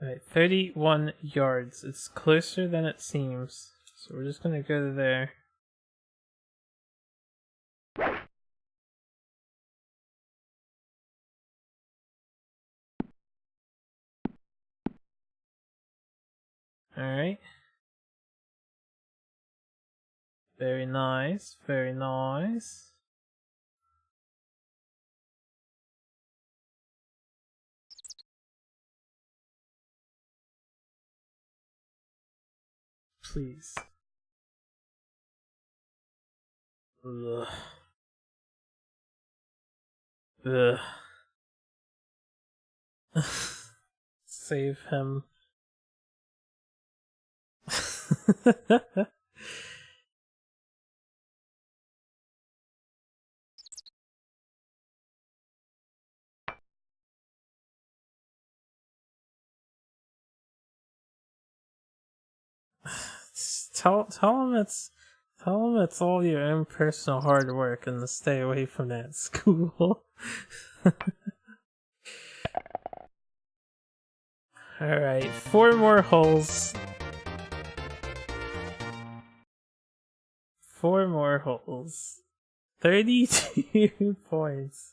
Speaker 1: Alright, 31 yards. It's closer than it seems. So we're just gonna go to there. Alright. Very nice, very nice. Please. Ugh. Ugh. Save him. Tell him it's all your own personal hard work and to stay away from that school. Alright, 4 more holes. 4 more holes. 32 points.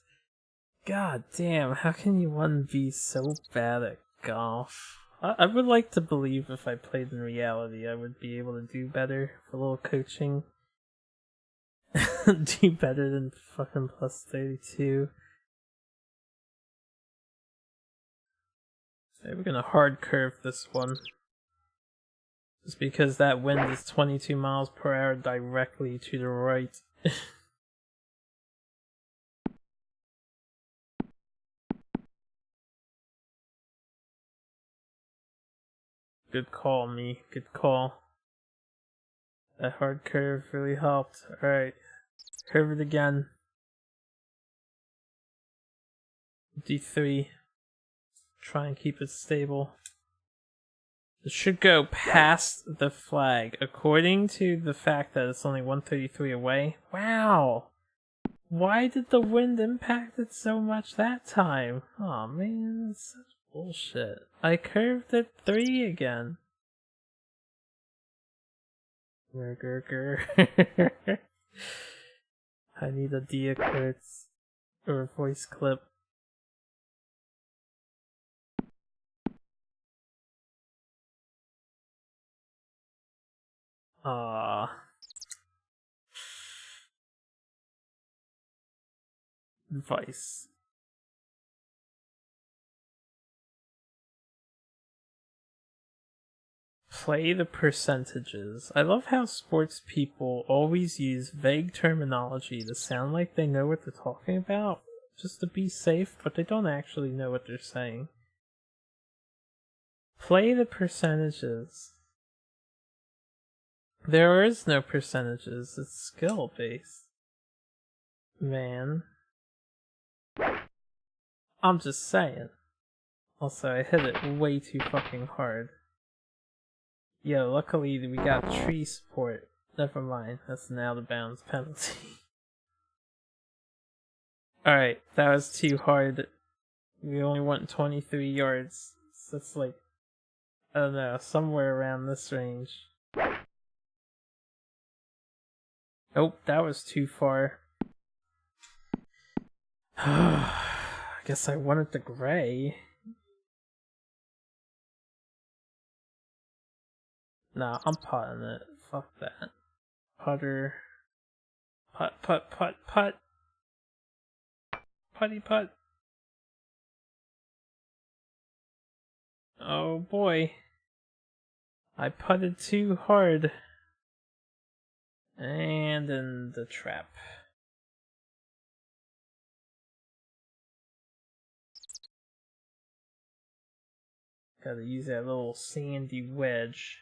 Speaker 1: God damn, how can you be so bad at golf? I would like to believe if I played in reality I would be able to do better with a little coaching. Do better than fucking plus 32. Okay, we're gonna hard curve this one. Just because that wind is 22 miles per hour directly to the right. Good call, me. Good call. That hard curve really helped. Alright. Curve it again. D3. Try and keep it stable. It should go past the flag, according to the fact that it's only 133 away. Wow! Why did the wind impact it so much that time? Aw, man, that's such bullshit. I curved it 3 again. Grr. I need a dia quotes or a voice clip. Ah, advice. Play the percentages. I love how sports people always use vague terminology to sound like they know what they're talking about, just to be safe, but they don't actually know what they're saying. Play the percentages. There is no percentages, it's skill based. Man. I'm just saying. Also, I hit it way too fucking hard. Yo, luckily we got tree support. Never mind, that's an out of bounds penalty. Alright, that was too hard. We only went 23 yards. So that's like, I don't know, somewhere around this range. Oh, that was too far. I guess I wanted the gray. Nah, I'm putting it. Fuck that. Putter. Putt, putt, putt, putt. Putty putt. Oh boy. I putted too hard. And in the trap. Gotta use that little sandy wedge.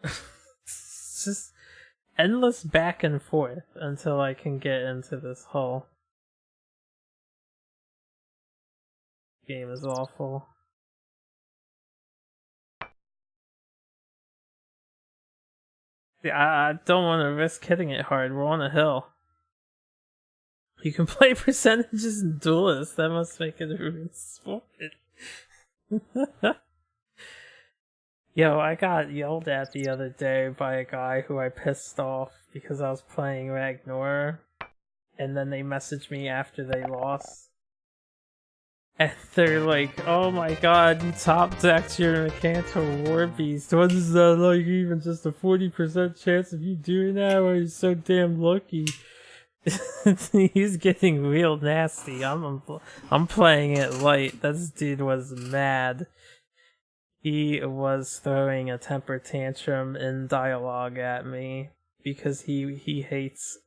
Speaker 1: It's just endless back and forth until I can get into this hole. Game is awful. Yeah, I don't want to risk hitting it hard. We're on a hill. You can play percentages in Duelist. That must make it a rude sport. Yo, I got yelled at the other day by a guy who I pissed off because I was playing Ragnar, and then they messaged me after they lost. And they're like, oh my god, you top decked your Mechanical War Beast. What is that like? Even just a 40% chance of you doing that? Or are you so damn lucky? He's getting real nasty. I'm playing it light. This dude was mad. He was throwing a temper tantrum in dialogue at me because he hates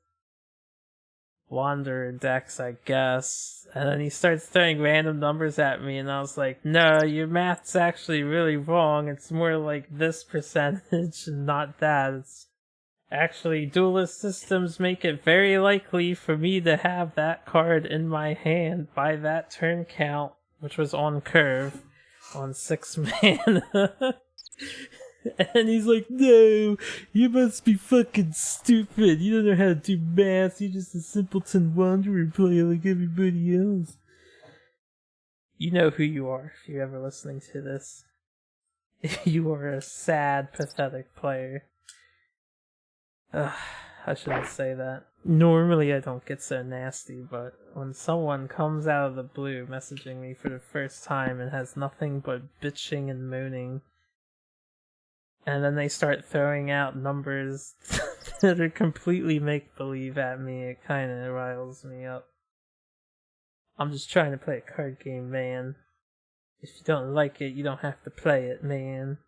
Speaker 1: Wanderer decks, I guess. And then he starts throwing random numbers at me, and I was like, no, your math's actually really wrong. It's more like this percentage and not that. It's actually, duelist systems make it very likely for me to have that card in my hand by that turn count, which was on curve, on 6 mana. And he's like, no, you must be fucking stupid. You don't know how to do math. You're just a simpleton wanderer player like everybody else. You know who you are if you're ever listening to this. You are a sad, pathetic player. I shouldn't say that. Normally I don't get so nasty, but when someone comes out of the blue messaging me for the first time and has nothing but bitching and moaning, and then they start throwing out numbers that are completely make-believe at me, it kinda riles me up. I'm just trying to play a card game, man. If you don't like it, you don't have to play it, man.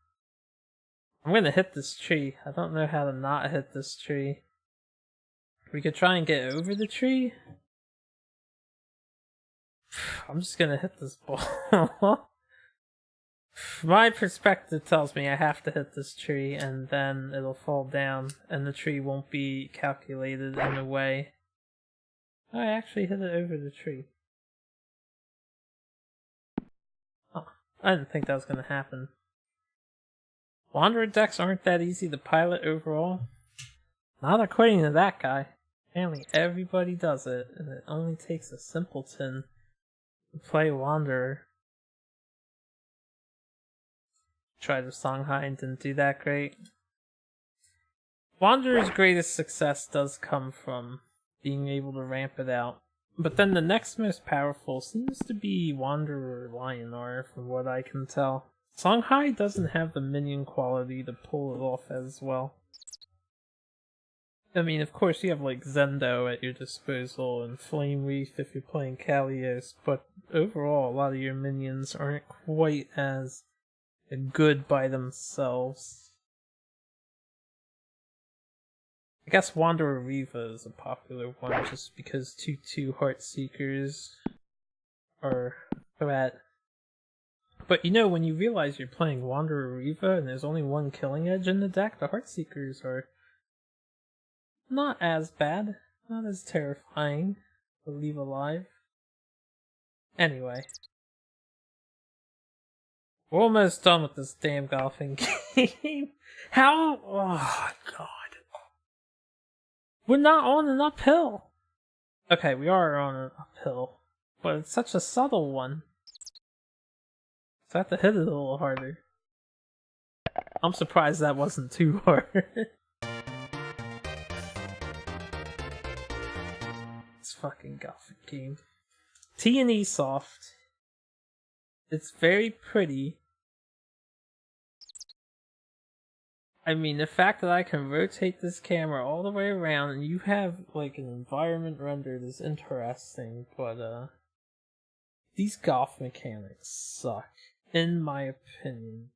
Speaker 1: I'm gonna hit this tree. I don't know how to not hit this tree. We could try and get over the tree. I'm just gonna hit this ball. My perspective tells me I have to hit this tree and then it'll fall down and the tree won't be calculated in a way. Oh, I actually hit it over the tree. Oh, I didn't think that was gonna happen. Wanderer decks aren't that easy to pilot overall. Not according to that guy. Apparently everybody does it, and it only takes a simpleton to play Wanderer. Tried with Songhai and didn't do that great. Wanderer's greatest success does come from being able to ramp it out. But then the next most powerful seems to be Wanderer Lionar, from what I can tell. Songhai doesn't have the minion quality to pull it off as well. I mean, of course you have like Zendo at your disposal and Flame Reef if you're playing Kalios, but overall, a lot of your minions aren't quite as good by themselves. I guess Wanderer Riva is a popular one just because 2/2 Heartseekers are a threat. But you know, when you realize you're playing Wanderer Riva and there's only one killing edge in the deck, the Heartseekers are not as bad, not as terrifying to leave alive. Anyway. We're almost done with this damn golfing game. How? Oh, God. We're not on an uphill. Okay, we are on an uphill. But it's such a subtle one. So I have to hit it a little harder. I'm surprised that wasn't too hard. This fucking golfing game. T&E Soft. It's very pretty. I mean, the fact that I can rotate this camera all the way around and you have, like, an environment rendered is interesting, but, these golf mechanics suck, in my opinion.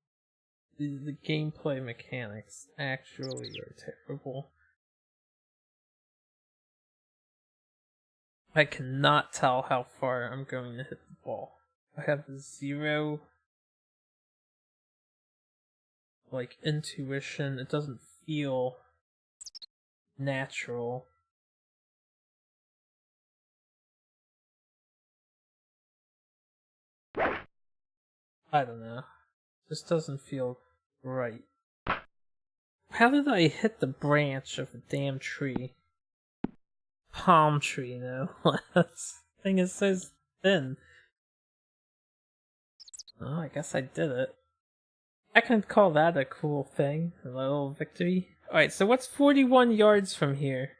Speaker 1: The gameplay mechanics actually are terrible. I cannot tell how far I'm going to hit the ball. I have zero intuition. It doesn't feel natural. I don't know. This doesn't feel right. How did I hit the branch of a damn tree? Palm tree, no. This thing is so thin. Oh, I guess I did it. I can call that a cool thing, a little victory. Alright, so what's 41 yards from here?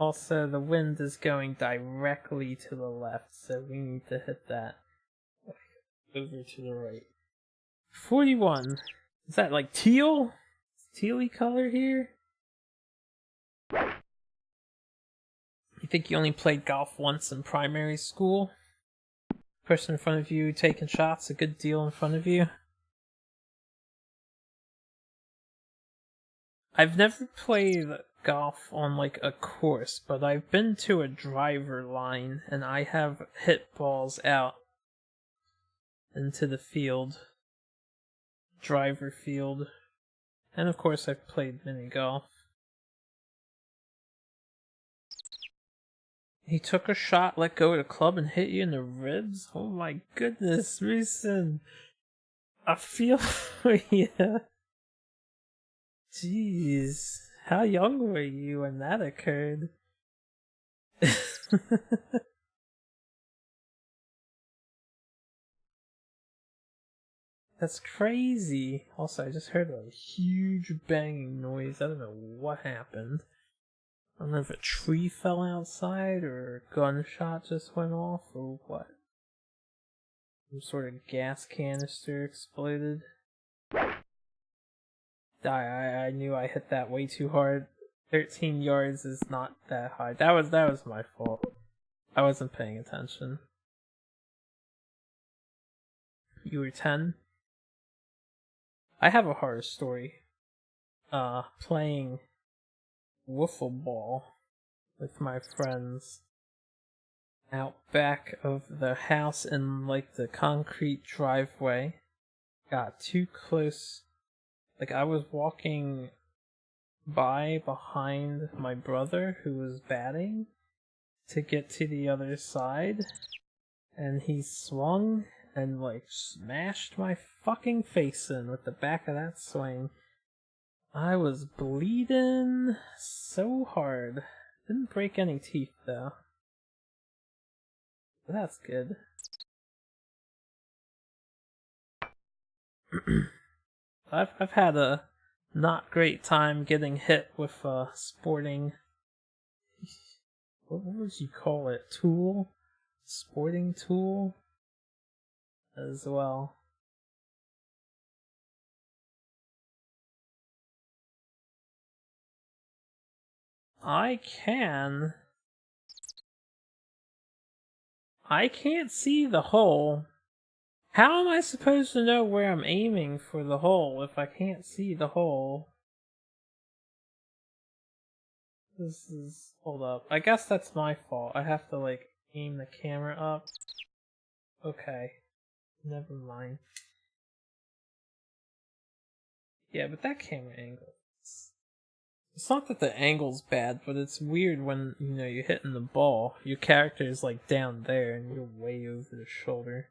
Speaker 1: Also, the wind is going directly to the left, so we need to hit that over to the right. 41. Is that like teal? Tealy color here? You think you only played golf once in primary school? Person in front of you taking shots, a good deal in front of you? I've never played golf on like a course, but I've been to a driver line and I have hit balls out into the field. Driver field. And of course I've played mini golf. He took a shot, let go of the club, and hit you in the ribs? Oh my goodness, Reeson. I feel for you. Jeez. How young were you when that occurred? That's crazy. Also, I just heard a huge banging noise. I don't know what happened. I don't know if a tree fell outside or a gunshot just went off or what. Some sort of gas canister exploded. I knew I hit that way too hard. 13 yards is not that high. That was my fault. I wasn't paying attention. You were 10? I have a horror story. Playing wiffle ball with my friends out back of the house in like the concrete driveway. Got too close. Like I was walking behind my brother who was batting to get to the other side, and he swung and like smashed my fucking face in with the back of that swing. I was bleeding so hard. Didn't break any teeth though. But that's good. I've had a not great time getting hit with a sporting, what would you call it? Tool? Sporting tool? As well. I can I can't see the hole. How am I supposed to know where I'm aiming for the hole if I can't see the hole? This is... hold up. I guess that's my fault. I have to, like, aim the camera up. Okay. Never mind. Yeah, but that camera angle... It's not that the angle's bad, but it's weird when, you know, you're hitting the ball. Your character is, like, down there, and you're way over the shoulder.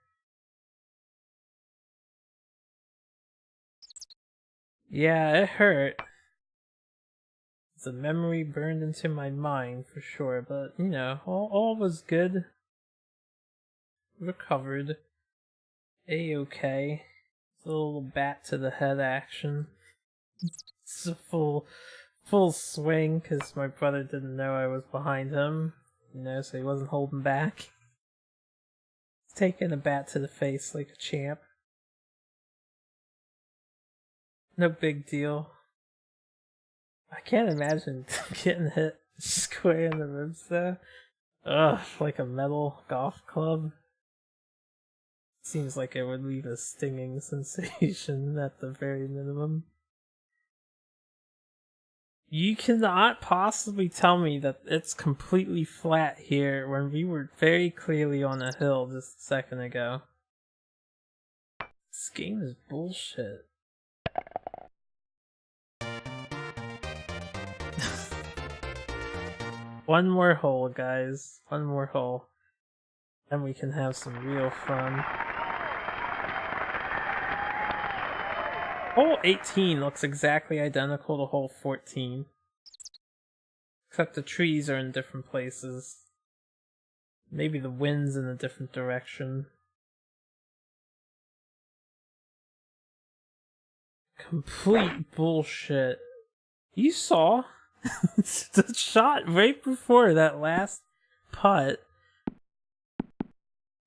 Speaker 1: Yeah, it hurt. The memory burned into my mind for sure, but you know, all was good. Recovered. A-okay. It's a little bat to the head action. It's a full swing, because my brother didn't know I was behind him. You know, so he wasn't holding back. Taking a bat to the face like a champ. No big deal. I can't imagine getting hit square in the ribs though. Ugh, like a metal golf club. Seems like it would leave a stinging sensation at the very minimum. You cannot possibly tell me that it's completely flat here when we were very clearly on a hill just a second ago. This game is bullshit. One more hole, guys. One more hole. Then we can have some real fun. Hole 18 looks exactly identical to hole 14. Except the trees are in different places. Maybe the wind's in a different direction. Complete bullshit. You saw the shot right before that last putt.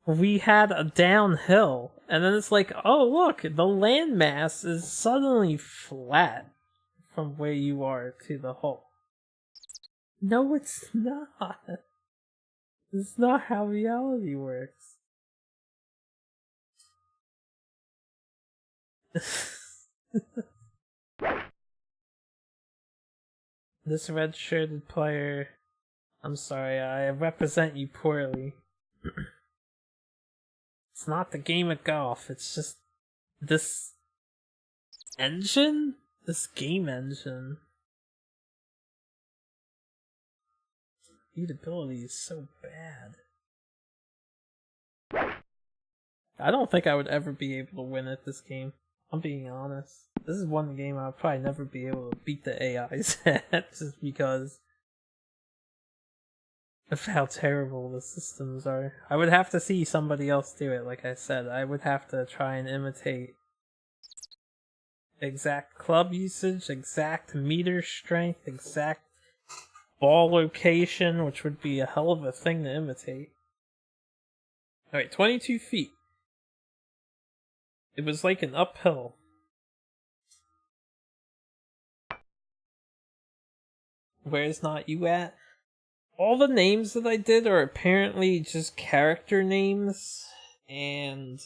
Speaker 1: We had a downhill, and then it's like, oh look, the landmass is suddenly flat from where you are to the hole. No, it's not. It's not how reality works. This red-shirted player... I'm sorry, I represent you poorly. It's not the game of golf, it's just... this... engine? This game engine. Beatability is so bad. I don't think I would ever be able to win at this game. I'm being honest. This is one game I'll probably never be able to beat the AIs at, just because of how terrible the systems are. I would have to see somebody else do it, like I said. I would have to try and imitate exact club usage, exact meter strength, exact ball location, which would be a hell of a thing to imitate. Alright, 22 feet. It was like an uphill. Where's not you at? All the names that I did are apparently just character names, and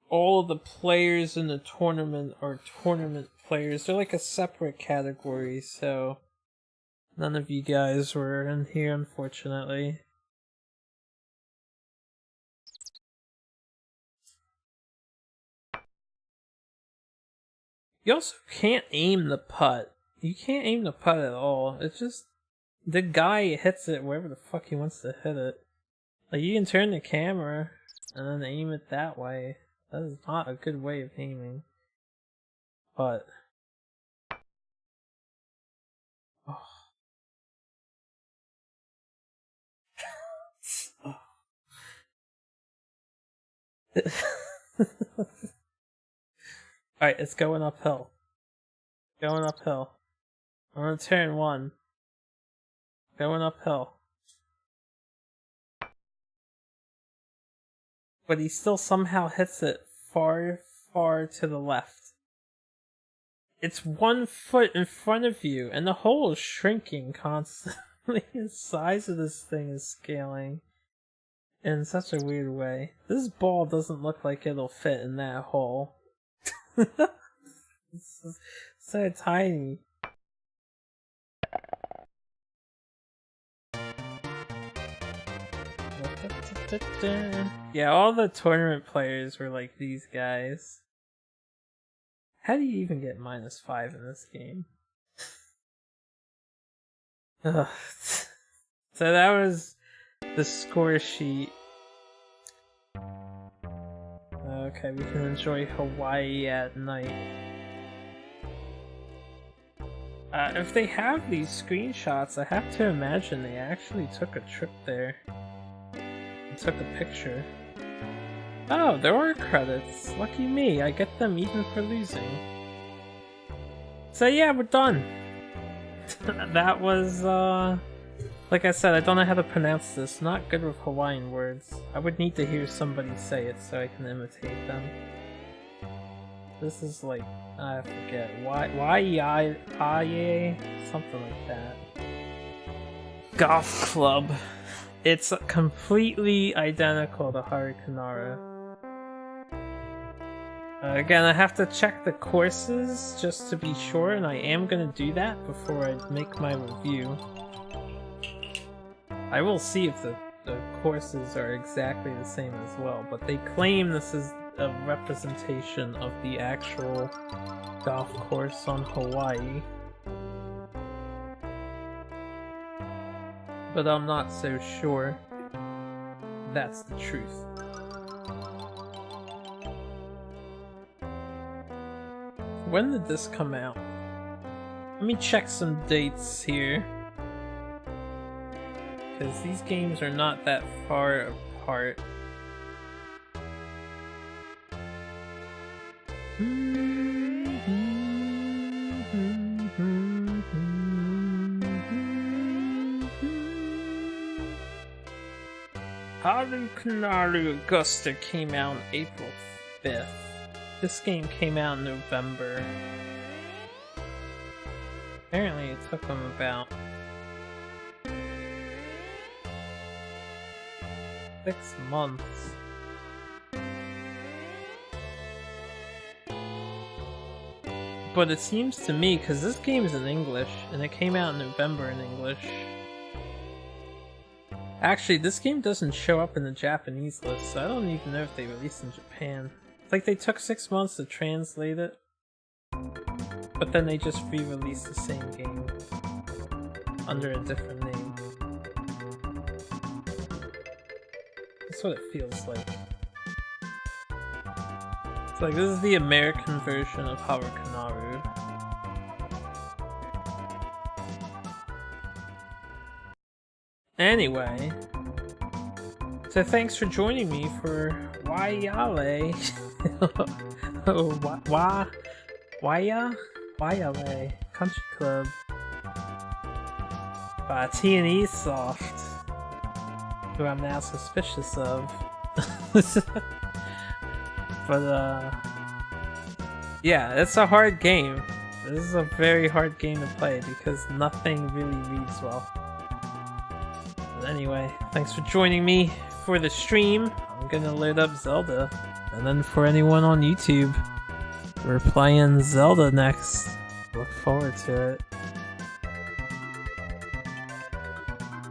Speaker 1: all of the players in the tournament are tournament players. They're like a separate category, so none of you guys were in here, unfortunately. You also can't aim the putt. You can't aim the putt at all. It's just the guy hits it wherever the fuck he wants to hit it. Like, you can turn the camera and then aim it that way. That is not a good way of aiming. But oh. Alright, it's going uphill. Going uphill. I'm gonna turn one. Going uphill. But he still somehow hits it far, far to the left. It's 1 foot in front of you, and the hole is shrinking constantly. The size of this thing is scaling. in such a weird way. This ball doesn't look like it'll fit in that hole. It's so tiny. Yeah, all the tournament players were like these guys. How do you even get -5 in this game? Ugh. So that was the score sheet. Okay, we can enjoy Hawaii at night. If they have these screenshots, I have to imagine they actually took a trip there. And took a picture. Oh, there are credits. Lucky me, I get them even for losing. So yeah, we're done. That was, like I said, I don't know how to pronounce this. Not good with Hawaiian words. I would need to hear somebody say it so I can imitate them. This is like, I forget, Waialae, something like that. Golf club. It's completely identical to Harukanaru. Again, I have to check the courses just to be sure, and I am gonna do that before I make my review. I will see if the courses are exactly the same as well, but they claim this is a representation of the actual golf course on Hawaii. But I'm not so sure that's the truth. When did this come out? Let me check some dates here. Because these games are not that far apart. Harukanaru Augusta came out on April 5th. This game came out in November. Apparently it took them about 6 months. But it seems to me, because this game is in English, and it came out in November in English. Actually, this game doesn't show up in the Japanese list, so I don't even know if they released in Japan. It's like they took 6 months to translate it, but then they just re-released the same game under a different name. That's what it feels like. It's like, this is the American version of Harukanaru. Anyway, so thanks for joining me for Waialae. Waialae Country Club by T&E Soft, who I'm now suspicious of. But yeah, it's a hard game. This is a very hard game to play because nothing really reads well. But anyway, thanks for joining me for the stream. I'm gonna load up Zelda, and then for anyone on YouTube, we're playing Zelda next. Look forward to it.